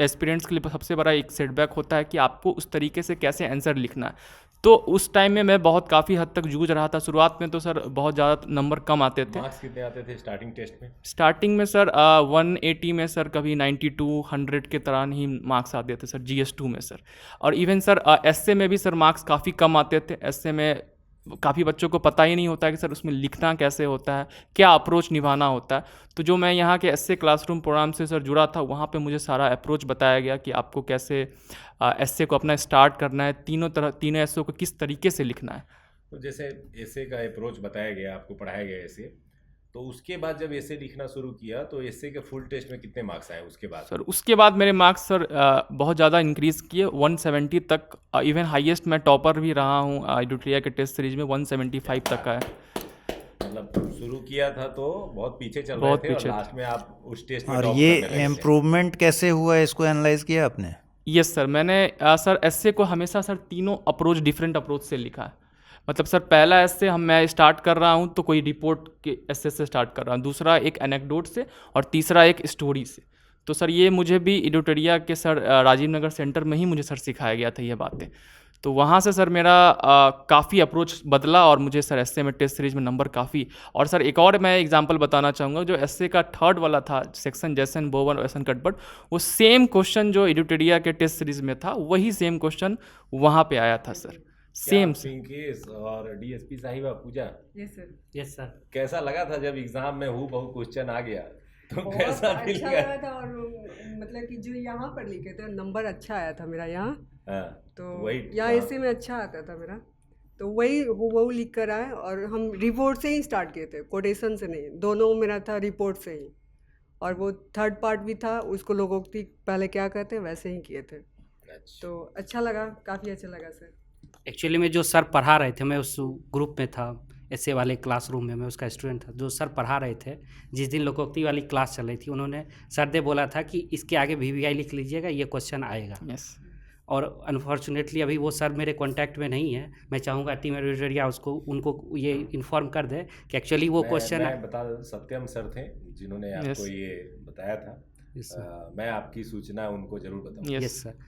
एस्पिरेंट्स के लिए सबसे बड़ा एक सेटबैक होता है कि आपको उस तरीके से कैसे आंसर लिखना है। तो उस टाइम में मैं बहुत काफ़ी हद तक जूझ रहा था। शुरुआत में तो सर बहुत ज़्यादा नंबर कम आते थे। मार्क्स कितने आते थे स्टार्टिंग टेस्ट में? स्टार्टिंग में सर 180 में सर कभी 92 100 के तरह ही मार्क्स आते थे सर GS2 में सर। और इवन सर एसए में भी सर मार्क्स काफ़ी कम आते थे। एसए में काफ़ी बच्चों को पता ही नहीं होता है कि सर उसमें लिखना कैसे होता है, क्या अप्रोच निभाना होता है। तो जो मैं यहाँ के एसए क्लासरूम प्रोग्राम से सर जुड़ा था, वहाँ पे मुझे सारा अप्रोच बताया गया कि आपको कैसे एसए को अपना स्टार्ट करना है, तीनों एसए को किस तरीके से लिखना है। तो जैसे एसे का अप्रोच बताया गया, आपको पढ़ाया गया एसे, तो उसके बाद जब एसे लिखना शुरू किया तो एसे के फुल टेस्ट में कितने मार्क्स आए उसके बाद? सर उसके बाद मेरे मार्क्स सर बहुत ज़्यादा इंक्रीज़ किए 170 तक। इवन हाईएस्ट मैं टॉपर भी रहा हूँ एडिटोरिया के टेस्ट सीरीज में 175 तक का है। मतलब शुरू किया था तो बहुत पीछे चल रहे बहुत थे पीछे और लास्ट में आप उस टेस्ट में और top ये करने लगे थे। इम्प्रूवमेंट कैसे हुआ है, इसको एनालाइज किया आपने? यस सर, मैंने सर एसए को हमेशा सर तीनों अप्रोच डिफरेंट अप्रोच से लिखा है। मतलब सर पहला एसए मैं स्टार्ट कर रहा हूँ तो कोई रिपोर्ट के एसए से स्टार्ट कर रहा हूँ, दूसरा एक एनेक्डोट से और तीसरा एक स्टोरी से। तो सर ये मुझे भी एडिटोरिया के सर राजीव नगर सेंटर में ही मुझे सर सिखाया गया था ये बातें। तो वहाँ से सर मेरा काफ़ी अप्रोच बदला और मुझे सर एसए में टेस्ट सीरीज में नंबर काफ़ी। और सर एक और मैं एग्जांपल बताना चाहूँगा, जो एसए का थर्ड वाला था सेक्शन जैसन बोवन वैसन कटबट, वो सेम क्वेश्चन जो एडिटोरिया के टेस्ट सीरीज में था वही सेम क्वेश्चन वहाँ पे आया था सर, सेम। पिंकेश और डीएसपी साहिबा पूजा, यस सर। Yes sir. कैसा लगा था जब एग्जाम में हूबहू क्वेश्चन आ गया तो बहुत कैसा फील अच्छा किया? लगा था। और मतलब कि जो यहाँ पर लिखे थे नंबर अच्छा आया था मेरा यहाँ, हाँ, तो वही यहाँ ऐसे में अच्छा आता था मेरा, तो वही वो लिख कर आए। और हम रिपोर्ट से ही स्टार्ट किए थे, कोटेशन से नहीं, दोनों मेरा था रिपोर्ट से ही। और वो थर्ड पार्ट भी था, उसको लोगोक्ति पहले क्या कहते हैं वैसे ही किए थे। अच्छा। तो अच्छा लगा, काफ़ी अच्छा लगा सर। एक्चुअली में जो सर पढ़ा रहे थे, मैं उस ग्रुप में था, ऐसे वाले क्लासरूम में मैं उसका स्टूडेंट था। जो सर पढ़ा रहे थे, जिस दिन लोकोक्ति वाली क्लास चल रही थी, उन्होंने सर ने बोला था कि इसके आगे VVI लिख लीजिएगा, ये क्वेश्चन आएगा। यस। और अनफॉर्चुनेटली अभी वो सर मेरे कांटेक्ट में नहीं है। मैं चाहूँगा टीम एडिटोरिया उनको ये इन्फॉर्म कर दे कि एक्चुअली वो क्वेश्चन मैं बता दूं, सत्यम सर थे जिन्होंने आपको ये बताया था। मैं आपकी सूचना उनको जरूर बताऊंगा। Yes sir.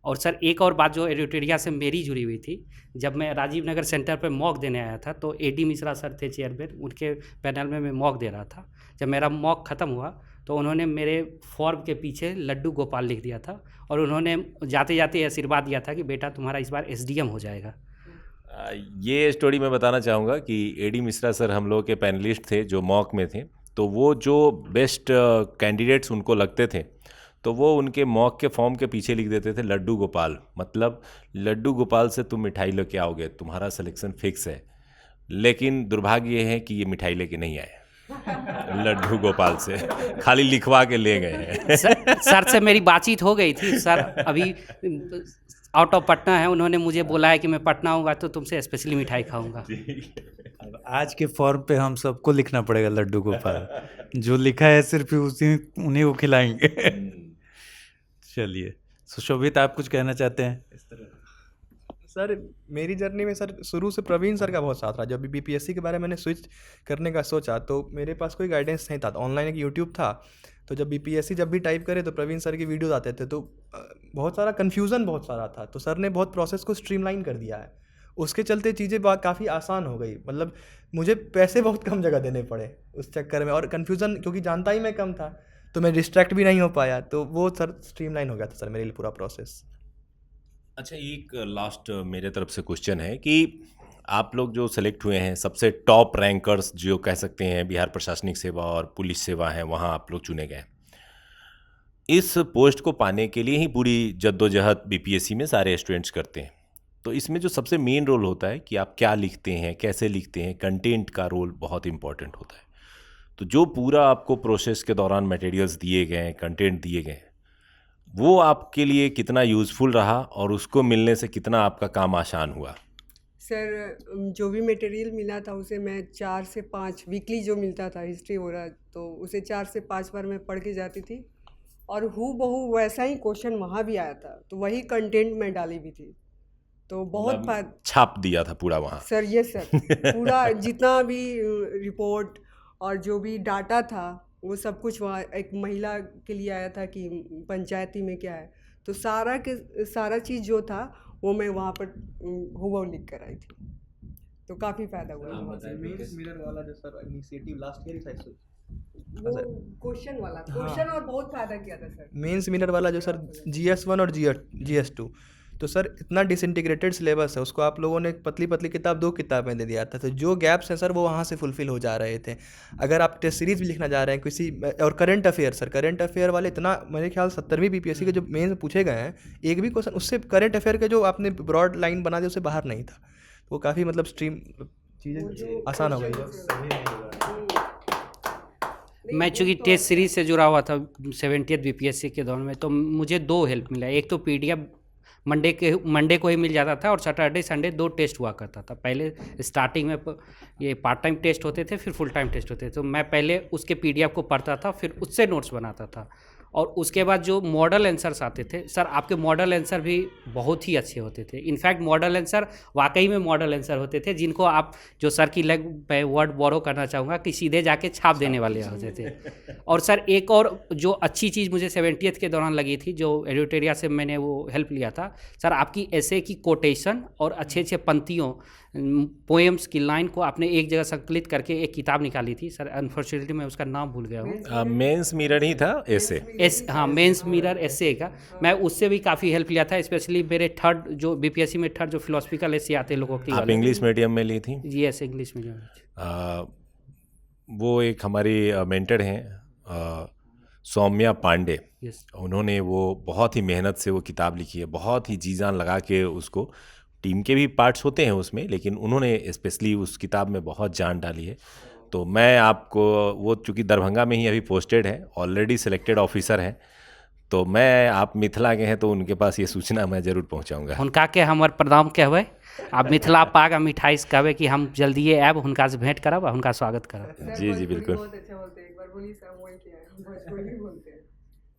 और सर एक और बात जो एडिटोरिया से मेरी जुड़ी हुई थी, जब मैं राजीव नगर सेंटर पर मॉक देने आया था तो AD मिश्रा सर थे चेयरमैन, उनके पैनल में मैं मॉक दे रहा था। जब मेरा मॉक ख़त्म हुआ तो उन्होंने मेरे फॉर्म के पीछे लड्डू गोपाल लिख दिया था और उन्होंने जाते जाते आशीर्वाद दिया था कि बेटा तुम्हारा इस बार SDM हो जाएगा। ये स्टोरी मैं बताना चाहूँगा कि AD मिश्रा सर हम लोग के पैनलिस्ट थे जो मॉक में थे। तो वो जो बेस्ट कैंडिडेट्स उनको लगते थे तो वो उनके मॉक के फॉर्म के पीछे लिख देते थे लड्डू गोपाल, मतलब लड्डू गोपाल से तुम मिठाई लेके आओगे, तुम्हारा सिलेक्शन फिक्स है। लेकिन दुर्भाग्य ये है कि ये मिठाई लेके नहीं आए लड्डू गोपाल से, खाली लिखवा के ले गए हैं। सर से मेरी बातचीत हो गई थी। सर अभी आउट ऑफ पटना है, उन्होंने मुझे बोला है कि मैं पटना आऊँगा तो तुमसे स्पेशली मिठाई खाऊंगा। अब आज के फॉर्म पे हम सबको लिखना पड़ेगा लड्डू गोपाल, जो लिखा है सिर्फ उन्हीं को खिलाएंगे। चलिए सुशोभित, आप कुछ कहना चाहते हैं इस तरह? सर मेरी जर्नी में सर शुरू से प्रवीण सर का बहुत साथ रहा। जब भी BPSC के बारे में मैंने स्विच करने का सोचा तो मेरे पास कोई गाइडेंस नहीं था। ऑनलाइन एक यूट्यूब था, तो जब BPSC जब भी टाइप करे तो प्रवीण सर की वीडियोस आते थे, तो बहुत सारा कन्फ्यूज़न बहुत सारा था। तो सर ने बहुत प्रोसेस को स्ट्रीमलाइन कर दिया है, उसके चलते चीज़ें काफ़ी आसान हो गई। मतलब मुझे पैसे बहुत कम जगह देने पड़े उस चक्कर में, और कन्फ्यूज़न क्योंकि जानता ही मैं कम था तो मैं डिस्ट्रैक्ट भी नहीं हो पाया। तो वो सर स्ट्रीमलाइन हो गया था सर मेरे लिए पूरा प्रोसेस। अच्छा, एक लास्ट मेरे तरफ से क्वेश्चन है कि आप लोग जो सेलेक्ट हुए हैं, सबसे टॉप रैंकर्स जो कह सकते हैं बिहार प्रशासनिक सेवा और पुलिस सेवा है, वहाँ आप लोग चुने गए। इस पोस्ट को पाने के लिए ही पूरी जद्दोजहद BPSC में सारे स्टूडेंट्स करते हैं। तो इसमें जो सबसे मेन रोल होता है कि आप क्या लिखते हैं, कैसे लिखते हैं, कंटेंट का रोल बहुत इंपॉर्टेंट होता है। तो जो पूरा आपको प्रोसेस के दौरान मटेरियल्स दिए गए हैं, कंटेंट दिए गए हैं, वो आपके लिए कितना यूज़फुल रहा और उसको मिलने से कितना आपका काम आसान हुआ? सर जो भी मटेरियल मिला था उसे मैं 4 से 5 वीकली जो मिलता था हिस्ट्री हो रहा तो उसे 4 से 5 बार मैं पढ़ के जाती थी और हूबहू वैसा ही क्वेश्चन वहाँ भी आया था तो वही कंटेंट मैं डाली भी थी तो बहुत छाप दिया था पूरा वहाँ। सर ये सर पूरा जितना भी रिपोर्ट और जो भी डाटा था वो सब कुछ वहाँ एक महिला के लिए आया था कि पंचायती में क्या है तो सारा चीज़ जो था वो मैं वहाँ पर हूबहू लिख कर आई थी तो काफ़ी फ़ायदा हुआ मेंस मिरर वाला जो सर इनिशिएटिव लास्ट ईयर शायद वो क्वेश्चन वाला क्वेश्चन और बहुत फ़ायदा किया था सर मेंस मिरर वाला जो सर GS1 और GS2 तो सर इतना डिसइंटीग्रेटेड सिलेबस है उसको आप लोगों ने पतली पतली किताब 2 किताबें दे दिया था तो जो गैप्स हैं सर वो वहाँ से फुलफिल हो जा रहे थे। अगर आप टेस्ट सीरीज भी लिखना जा रहे हैं किसी और current affair sir current affair वाले इतना मेरे ख्याल 70वीं BPSC के जो मेन पूछे गए हैं एक भी क्वेश्चन उससे करंट अफेयर के जो आपने ब्रॉड लाइन बना दिया उससे बाहर नहीं था वो काफ़ी मतलब स्ट्रीम चीज़ें आसान हो गई। मैं चूँकि टेस्ट सीरीज से जुड़ा हुआ था 70th BPSC के दौर में तो मुझे 2 हेल्प मिला। एक तो PDF मंडे को ही मिल जाता था और सैटरडे संडे 2 टेस्ट हुआ करता था। पहले स्टार्टिंग में ये पार्ट टाइम टेस्ट होते थे फिर फुल टाइम टेस्ट होते थे तो मैं पहले उसके PDF को पढ़ता था फिर उससे नोट्स बनाता था और उसके बाद जो मॉडल आंसर्स आते थे सर आपके मॉडल आंसर भी बहुत ही अच्छे होते थे। इनफैक्ट मॉडल आंसर वाकई में मॉडल आंसर होते थे जिनको आप जो सर की लैंग पे वर्ड बोरो करना चाहूँगा कि सीधे जाके छाप देने वाले होते थे। और सर एक और जो अच्छी चीज़ मुझे 70th के दौरान लगी थी जो एडिटोरिया से मैंने वो हेल्प लिया था सर आपकी ऐसे की कोटेशन और अच्छे अच्छे पंक्तियों पोएम्स की लाइन को आपने एक जगह संकलित करके एक किताब निकाली थी सर अनफॉर्चुनेटली मैं उसका नाम भूल गया हूँ। मेंस मिरर ही था ऐसे हाँ मेंस मिरर ऐसे का मैं उससे भी काफ़ी हेल्प लिया था स्पेशली मेरे थर्ड जो BPSC में थर्ड जो फिलोसफिकल ऐसे आते लोगों की। आप इंग्लिश मीडियम में ली थी? Yes English medium. वो एक हमारी मेंटर हैं सौम्या पांडे उन्होंने वो बहुत ही मेहनत से वो किताब लिखी है बहुत ही जी जान लगा के उसको टीम के भी पार्ट्स होते हैं उसमें लेकिन उन्होंने स्पेशली उस किताब में बहुत जान डाली है। तो मैं आपको वो चूँकि दरभंगा में ही अभी पोस्टेड है ऑलरेडी सिलेक्टेड ऑफिसर हैं तो मैं आप मिथिला के हैं तो उनके पास ये सूचना मैं जरूर पहुंचाऊंगा। उनका के हमार प्रणाम कहबै आप मिथिला पाग मिठाई से कहबै कि हम जल्दिए आएब हुनका से भेंट करब उनका स्वागत करब। जी जी बिल्कुल। बहुत अच्छा बोलते हैं एक बार बोलिए सर वो क्या है भोजपुरी बोलते हैं।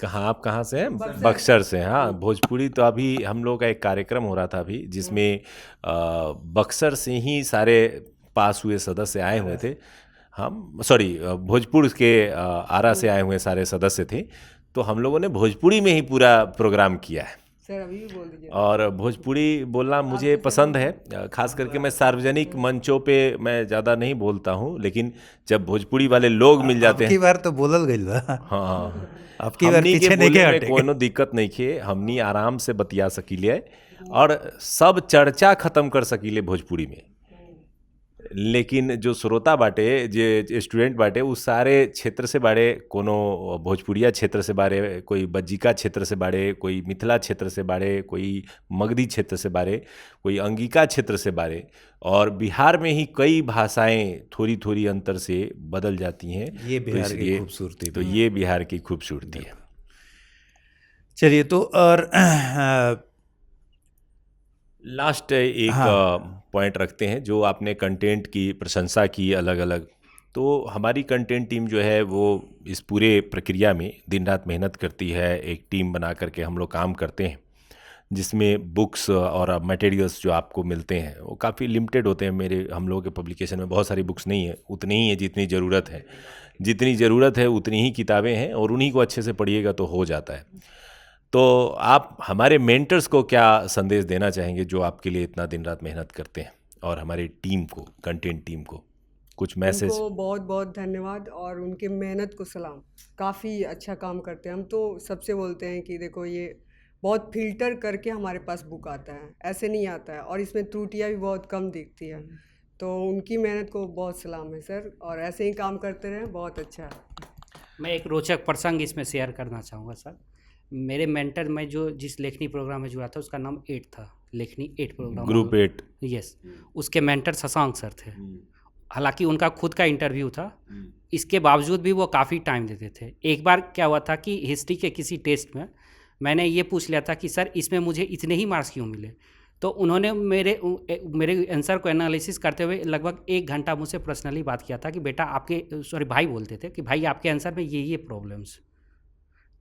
कहाँ आप कहाँ से हैं? बक्सर से। हाँ भोजपुरी तो अभी हम लोग का एक कार्यक्रम हो रहा था अभी जिसमें बक्सर से ही सारे पास हुए सदस्य आए हुए थे। हम भोजपुर के आरा से आए हुए सारे सदस्य थे तो हम लोगों ने भोजपुरी में ही पूरा प्रोग्राम किया है सर अभी भी बोल दीजिए। और भोजपुरी बोलना मुझे पसंद है खास करके मैं सार्वजनिक मंचों पे मैं ज़्यादा नहीं बोलता हूँ लेकिन जब भोजपुरी वाले लोग मिल जाते हैं आपकी बार तो बोलल गइल बा। हाँ आपकी बार पीछे नहीं के हटे कोनो दिक्कत नहीं खे हमनी आराम से बतिया सकीले और सब चर्चा खत्म कर सकीले भोजपुरी में। लेकिन जो श्रोता बाटे जे स्टूडेंट बाटे उस सारे क्षेत्र से बाड़े कोनो भोजपुरिया क्षेत्र से बारे कोई बज्जिका क्षेत्र से बाड़े कोई मिथिला क्षेत्र से बाड़े कोई मगधी क्षेत्र से बाड़े कोई अंगिका क्षेत्र से बाड़े और बिहार में ही कई भाषाएं थोड़ी थोड़ी अंतर से बदल जाती हैं। ये बिहार की खूबसूरती तो ये बिहार की खूबसूरती है। चलिए तो और लास्ट एक पॉइंट रखते हैं जो आपने कंटेंट की प्रशंसा की अलग अलग तो हमारी कंटेंट टीम जो है वो इस पूरे प्रक्रिया में दिन रात मेहनत करती है। एक टीम बना करके हम लोग काम करते हैं जिसमें बुक्स और मटेरियल्स जो आपको मिलते हैं वो काफ़ी लिमिटेड होते हैं। हम लोगों के पब्लिकेशन में बहुत सारी बुक्स नहीं है उतनी ही है जितनी ज़रूरत है। जितनी ज़रूरत है उतनी ही किताबें हैं और उन्हीं को अच्छे से पढ़िएगा तो हो जाता है। तो आप हमारे मेंटर्स को क्या संदेश देना चाहेंगे जो आपके लिए इतना दिन रात मेहनत करते हैं और हमारी टीम को कंटेंट टीम को कुछ मैसेज? उनको बहुत बहुत धन्यवाद और उनके मेहनत को सलाम। काफ़ी अच्छा काम करते हैं। हम तो सबसे बोलते हैं कि देखो ये बहुत फिल्टर करके हमारे पास बुक आता है ऐसे नहीं आता है और इसमें त्रुटियाँ भी बहुत कम दिखती है तो उनकी मेहनत को बहुत सलाम है सर और ऐसे ही काम करते रहें बहुत अच्छा है। मैं एक रोचक प्रसंग इसमें शेयर करना चाहूँगा सर। मेरे मेंटर में जो जिस लेखनी प्रोग्राम में जुड़ा था उसका नाम 8 था लेखनी 8 प्रोग्राम ग्रुप 8। यस उसके मेंटर शशांक सर थे। हालांकि उनका खुद का इंटरव्यू था इसके बावजूद भी वो काफ़ी टाइम देते थे। एक बार क्या हुआ था कि हिस्ट्री के किसी टेस्ट में मैंने ये पूछ लिया था कि सर इसमें मुझे इतने ही मार्क्स क्यों मिले तो उन्होंने मेरे आंसर को एनालिसिस करते हुए लगभग 1 घंटा मुझसे पर्सनली बात किया था कि बेटा आपके, सॉरी भाई बोलते थे कि भाई आपके आंसर में ये प्रॉब्लम्स।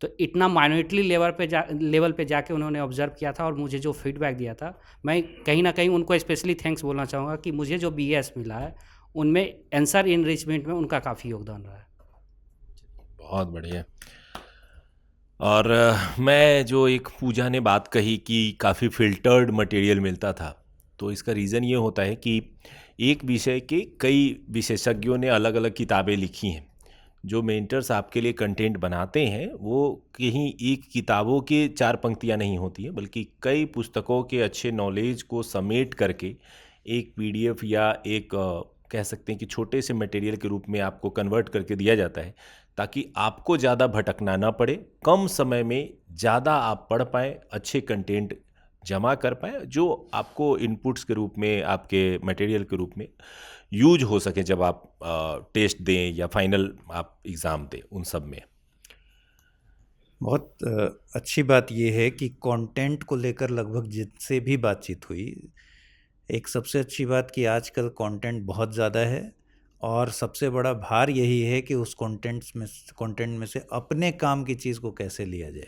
तो इतना माइनॉरिटी लेवल पे जाके उन्होंने ऑब्जर्व किया था और मुझे जो फीडबैक दिया था, मैं कहीं ना कहीं उनको स्पेशली थैंक्स बोलना चाहूँगा कि मुझे जो BS मिला है उनमें आंसर इनरिचमेंट में उनका काफ़ी योगदान रहा है। बहुत बढ़िया। और मैं जो एक पूजा ने बात कही कि काफ़ी फिल्टर्ड मटेरियल मिलता था, तो इसका रीज़न ये होता है कि एक विषय के कई विशेषज्ञों ने अलग अलग किताबें लिखी हैं। जो मेंटर्स आपके लिए कंटेंट बनाते हैं वो कहीं एक किताबों के 4 पंक्तियां नहीं होती हैं, बल्कि कई पुस्तकों के अच्छे नॉलेज को समेट करके एक PDF या एक कह सकते हैं कि छोटे से मटेरियल के रूप में आपको कन्वर्ट करके दिया जाता है, ताकि आपको ज़्यादा भटकना ना पड़े, कम समय में ज़्यादा आप पढ़ पाएँ, अच्छे कंटेंट जमा कर पाएँ जो आपको इनपुट्स के रूप में, आपके मटेरियल के रूप में यूज हो सके जब आप टेस्ट दें या फाइनल आप एग्ज़ाम दें, उन सब में। बहुत अच्छी बात यह है कि कंटेंट को लेकर लगभग जिनसे भी बातचीत हुई, एक सबसे अच्छी बात कि आजकल कंटेंट बहुत ज़्यादा है और सबसे बड़ा भार यही है कि उस कंटेंट में से अपने काम की चीज़ को कैसे लिया जाए।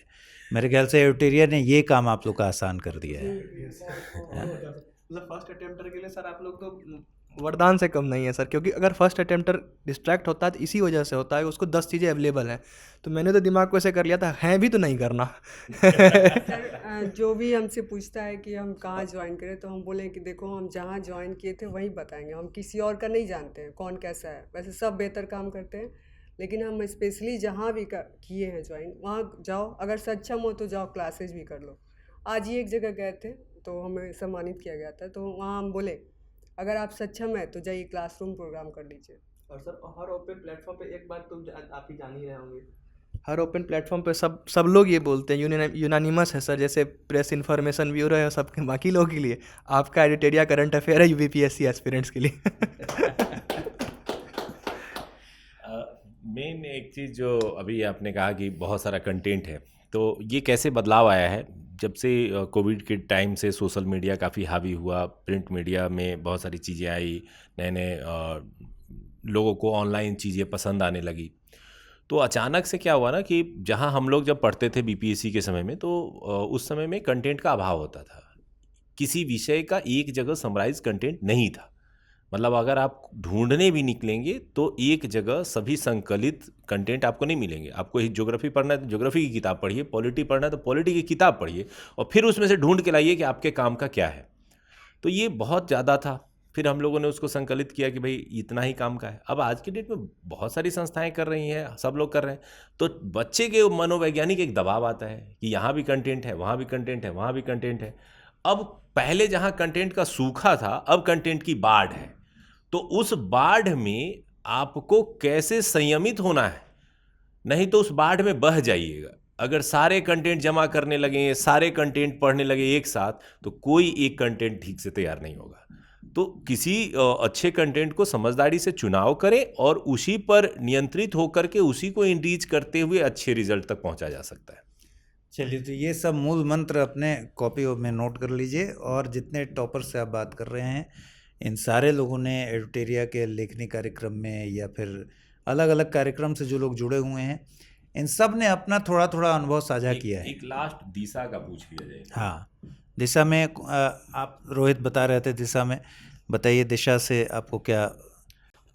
मेरे ख्याल से एडिटोरिया ने ये काम आप लोग का आसान कर दिया है। मतलब फर्स्ट अटेम्प्टर के लिए सर आप लोग तो वरदान से कम नहीं है सर, क्योंकि अगर फर्स्ट अटेम्प्टर डिस्ट्रैक्ट होता है तो इसी वजह से होता है, उसको 10 चीज़ें अवेलेबल हैं, तो मैंने तो दिमाग को ऐसे कर लिया था, हैं भी तो नहीं करना। सर जो भी हमसे पूछता है कि हम कहाँ ज्वाइन करें, तो हम बोलें कि देखो हम जहाँ ज्वाइन किए थे वहीं बताएंगे, हम किसी और का नहीं जानते हैं कौन कैसा है। वैसे सब बेहतर काम करते हैं, लेकिन हम स्पेशली जहाँ भी किए हैं ज्वाइन वहाँ जाओ, अगर सक्षम हो तो जाओ क्लासेज भी कर लो। आज ही एक जगह गए थे तो हमें सम्मानित किया गया था, तो वहाँ हम बोले अगर आप सक्षम है तो जाइए क्लासरूम प्रोग्राम कर लीजिए। और सर हर ओपन प्लेटफॉर्म पे एक बात तो आप ही जान ही रहे होंगे, हर ओपन प्लेटफॉर्म पे सब लोग ये बोलते हैं, यूनानिमस है सर, जैसे प्रेस इन्फॉर्मेशन ब्यूरो है सबके बाकी लोगों के लिए, आपका एडिटोरिया करंट अफेयर है UPSC एस्पिरेंट्स के लिए। मेन एक चीज़ जो अभी आपने कहा कि बहुत सारा कंटेंट है, तो ये कैसे बदलाव आया है जब से कोविड के टाइम से सोशल मीडिया काफ़ी हावी हुआ, प्रिंट मीडिया में बहुत सारी चीज़ें आई, नए लोगों को ऑनलाइन चीज़ें पसंद आने लगी। तो अचानक से क्या हुआ ना कि जहां हम लोग जब पढ़ते थे BPSC के समय में, तो उस समय में कंटेंट का अभाव होता था, किसी विषय का एक जगह समराइज कंटेंट नहीं था। मतलब अगर आप ढूंढने भी निकलेंगे तो एक जगह सभी संकलित कंटेंट आपको नहीं मिलेंगे। आपको ज्योग्राफी पढ़ना है तो ज्योग्राफी की किताब पढ़िए, पॉलिटी पढ़ना है तो पॉलिटी की किताब पढ़िए, और फिर उसमें से ढूंढ के लाइए कि आपके काम का क्या है। तो ये बहुत ज़्यादा था। फिर हम लोगों ने उसको संकलित किया कि भाई इतना ही काम का है। अब आज की डेट में बहुत सारी संस्थाएं कर रही हैं, सब लोग कर रहे हैं, तो बच्चे के मनोवैज्ञानिक एक दबाव आता है कि यहाँ भी कंटेंट है, वहाँ भी कंटेंट है, वहाँ भी कंटेंट है। अब पहले जहाँ कंटेंट का सूखा था, अब कंटेंट की बाढ़ है। तो उस बाढ़ में आपको कैसे संयमित होना है, नहीं तो उस बाढ़ में बह जाइएगा। अगर सारे कंटेंट जमा करने लगे, सारे कंटेंट पढ़ने लगे एक साथ, तो कोई एक कंटेंट ठीक से तैयार नहीं होगा। तो किसी अच्छे कंटेंट को समझदारी से चुनाव करें और उसी पर नियंत्रित होकर के उसी को इंडीज करते हुए अच्छे रिजल्ट तक पहुंचा जा सकता है। चलिए, तो ये सब मूल मंत्र अपने कॉपी में नोट कर लीजिए। और जितने टॉपर से आप बात कर रहे हैं, इन सारे लोगों ने एडिटोरिया के लेखनी कार्यक्रम में या फिर अलग अलग कार्यक्रम से जो लोग जुड़े हुए हैं, इन सब ने अपना थोड़ा थोड़ा अनुभव साझा किया है। एक लास्ट दिशा का पूछ लिया जाए। हाँ, दिशा में आप रोहित बता रहे थे, दिशा में बताइए, दिशा से आपको क्या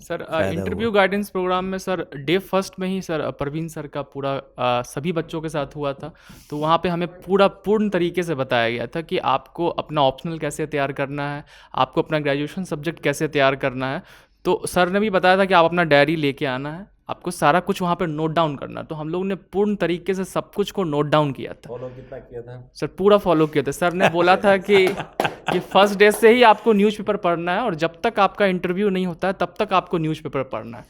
सर इंटरव्यू गाइडेंस प्रोग्राम में सर डे फर्स्ट में ही सर प्रवीण सर का पूरा सभी बच्चों के साथ हुआ था। तो वहाँ पे हमें पूर्ण तरीके से बताया गया था कि आपको अपना ऑप्शनल कैसे तैयार करना है, आपको अपना ग्रेजुएशन सब्जेक्ट कैसे तैयार करना है। तो सर ने भी बताया था कि आप अपना डायरी लेके आना है, आपको सारा कुछ वहाँ पे नोट डाउन करना। तो हम लोग ने पूर्ण तरीके से सब कुछ को नोट डाउन किया था। फॉलो कितना किया था सर? पूरा फॉलो किया था। सर ने बोला था कि फर्स्ट डे से ही आपको न्यूज़पेपर पढ़ना है और जब तक आपका इंटरव्यू नहीं होता है तब तक आपको न्यूज़पेपर पढ़ना है,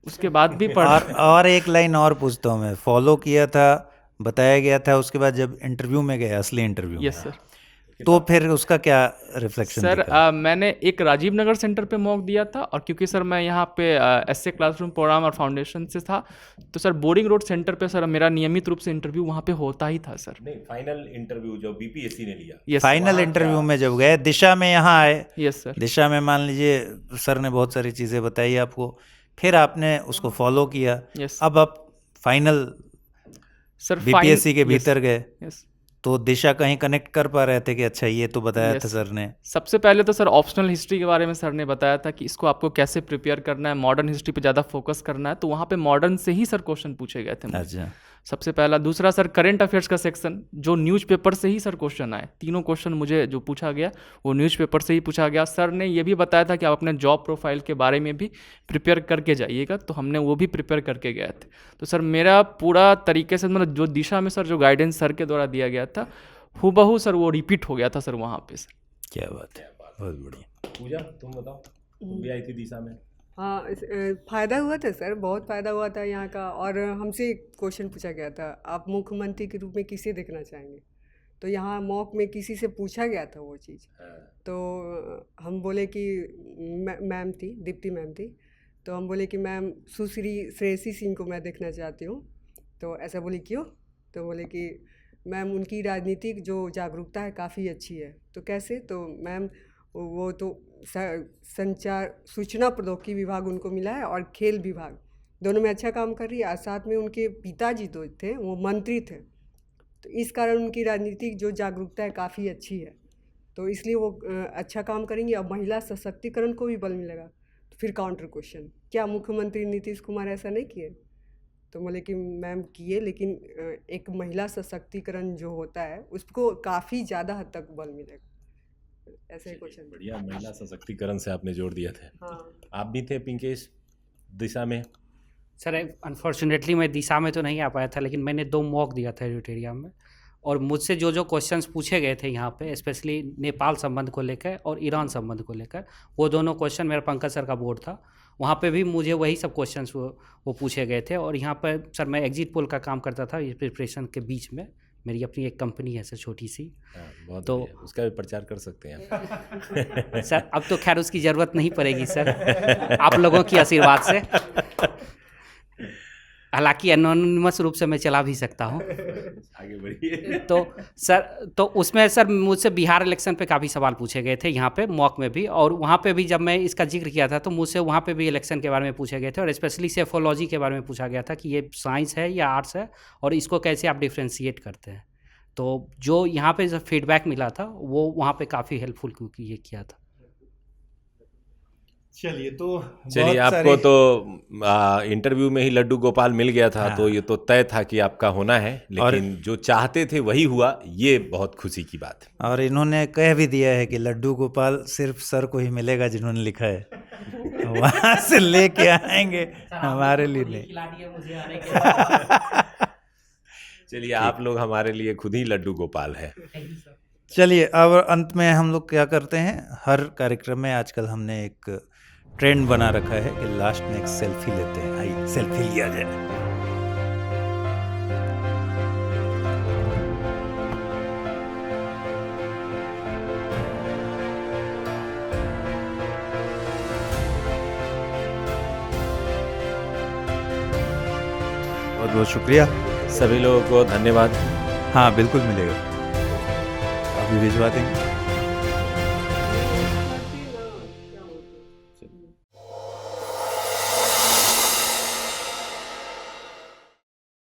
उसके बाद भी पढ़ना। और एक लाइन और पूछता हूँ मैं, फॉलो किया था, बताया गया था, उसके बाद जब इंटरव्यू में गए, असली इंटरव्यू, यस सर, तो फिर उसका क्या रिफ्लेक्शन सर दिखा? मैंने एक राजीव नगर सेंटर पे मॉक दिया था, और क्योंकि सर मैं यहाँ पे एसए क्लासरूम प्रोग्राम और फाउंडेशन से था, तो सर बोरिंग रोड सेंटर पे सर मेरा नियमित रूप से इंटरव्यू वहाँ पे होता ही था सर। नहीं, फाइनल इंटरव्यू जो बीपीएससी ने लिया, यस फाइनल इंटरव्यू में जब गए दिशा में यहाँ आए, यस सर। दिशा में मान लीजिए सर ने बहुत सारी चीज़ें बताई आपको, फिर आपने उसको फॉलो किया, यस अब आप फाइनल सर बीपीएससी के भीतर गए, यस तो दिशा कहीं कनेक्ट कर पा रहे थे कि अच्छा ये तो बताया था Yes. सर ने? सबसे पहले तो सर ऑप्शनल हिस्ट्री के बारे में सर ने बताया था कि इसको आपको कैसे प्रिपेयर करना है, मॉडर्न हिस्ट्री पे ज़्यादा फोकस करना है, तो वहाँ पे मॉडर्न से ही सर क्वेश्चन पूछे गए थे मुझे। अच्छा, सबसे पहला। दूसरा सर करंट अफेयर्स का सेक्शन, जो न्यूज़पेपर से ही सर क्वेश्चन आए, तीनों क्वेश्चन मुझे जो पूछा गया वो न्यूज़पेपर से ही पूछा गया। सर ने ये भी बताया था कि आप अपने जॉब प्रोफाइल के बारे में भी प्रिपेयर करके जाइएगा, तो हमने वो भी प्रिपेयर करके गए थे। तो सर मेरा पूरा तरीके से मतलब जो दिशा में सर जो गाइडेंस सर के द्वारा दिया गया था, हूबहू सर वो रिपीट हो गया था सर वहाँ पे सर। क्या बात है, बहुत बढ़िया। पूजा तुम बताओ, तुम भी आई थी दिशा में? हाँ, फ़ायदा हुआ था सर, बहुत फ़ायदा हुआ था यहाँ का। और हमसे एक क्वेश्चन पूछा गया था, आप मुख्यमंत्री के रूप में किसे देखना चाहेंगे? तो यहाँ मॉक में किसी से पूछा गया था वो चीज़। तो हम बोले कि मैम थी, दीप्ति मैम थी, तो हम बोले कि मैम सुश्री श्रेयसी सिंह को मैं देखना चाहती हूँ। तो ऐसा बोली क्यों? तो बोले कि मैम उनकी राजनीतिक जो जागरूकता है काफ़ी अच्छी है। तो कैसे? तो मैम वो तो संचार सूचना प्रौद्योगिकी विभाग उनको मिला है और खेल विभाग, दोनों में अच्छा काम कर रही है। और साथ में उनके पिताजी तो थे, वो मंत्री थे, तो इस कारण उनकी राजनीतिक जो जागरूकता है काफ़ी अच्छी है, तो इसलिए वो अच्छा काम करेंगी। और महिला सशक्तिकरण को भी बल मिलेगा। तो फिर काउंटर क्वेश्चन, क्या मुख्यमंत्री नीतीश कुमार ऐसा नहीं किए? तो बोले कि मैम किए, लेकिन एक महिला सशक्तिकरण जो होता है उसको काफ़ी ज़्यादा हद तक बल मिलेगा। ऐसे ही क्वेश्चन। बढ़िया, महिला सशक्तिकरण से आपने जोड़ दिया था। हाँ, आप भी थे पिंकेश दिशा में? सर अनफॉर्चुनेटली मैं दिशा में तो नहीं आ पाया था, लेकिन मैंने 2 मॉक दिया था एडिटोरियम में, और मुझसे जो जो क्वेश्चंस पूछे गए थे यहाँ पे, स्पेशली नेपाल संबंध को लेकर और ईरान संबंध को लेकर, वो दोनों क्वेश्चन मेरा पंकज सर का बोर्ड था, वहाँ पे भी मुझे वही सब क्वेश्चंस वो पूछे गए थे। और यहाँ पर सर मैं एग्जिट पोल का काम करता था, ये प्रिपरेशन के बीच में मेरी अपनी एक कंपनी है सर, छोटी सी। बहुत तो बढ़िया, उसका भी प्रचार कर सकते हैं। सर अब तो खैर उसकी ज़रूरत नहीं पड़ेगी सर, आप लोगों की आशीर्वाद से। हालांकि एनोनिमस रूप से मैं चला भी सकता हूँ। आगे बढ़िए। तो सर तो उसमें सर मुझसे बिहार इलेक्शन पे काफ़ी सवाल पूछे गए थे यहाँ पे मॉक में भी, और वहाँ पे भी जब मैं इसका जिक्र किया था तो मुझसे वहाँ पे भी इलेक्शन के बारे में पूछे गए थे, और स्पेशली सेफोलॉजी के बारे में पूछा गया था कि ये साइंस है या आर्ट्स है, और इसको कैसे आप डिफ्रेंशिएट करते हैं। तो जो यहाँ पे जो फीडबैक मिला था वो वहाँ पे काफ़ी हेल्पफुल क्योंकि ये किया था। चलिए, आपको तो इंटरव्यू में ही लड्डू गोपाल मिल गया था। हाँ। तो ये तो तय था कि आपका होना है, लेकिन जो चाहते थे वही हुआ, ये बहुत खुशी की बात है। और इन्होंने कह भी दिया है कि लड्डू गोपाल सिर्फ सर को ही मिलेगा जिन्होंने लिखा है, वहाँ से लेके आएंगे, हमारे लिए नहीं। चलिए, आप लोग हमारे लिए खुद ही लड्डू गोपाल है। चलिए, अब अंत में हम लोग क्या करते हैं, हर कार्यक्रम में आजकल हमने एक ट्रेंड बना रखा है कि लास्ट में एक सेल्फी लेते हैं। आइए सेल्फी लिया जाए। बहुत बहुत शुक्रिया सभी लोगों को, धन्यवाद। हाँ बिल्कुल मिलेगा, अभी भिजवा देंगे।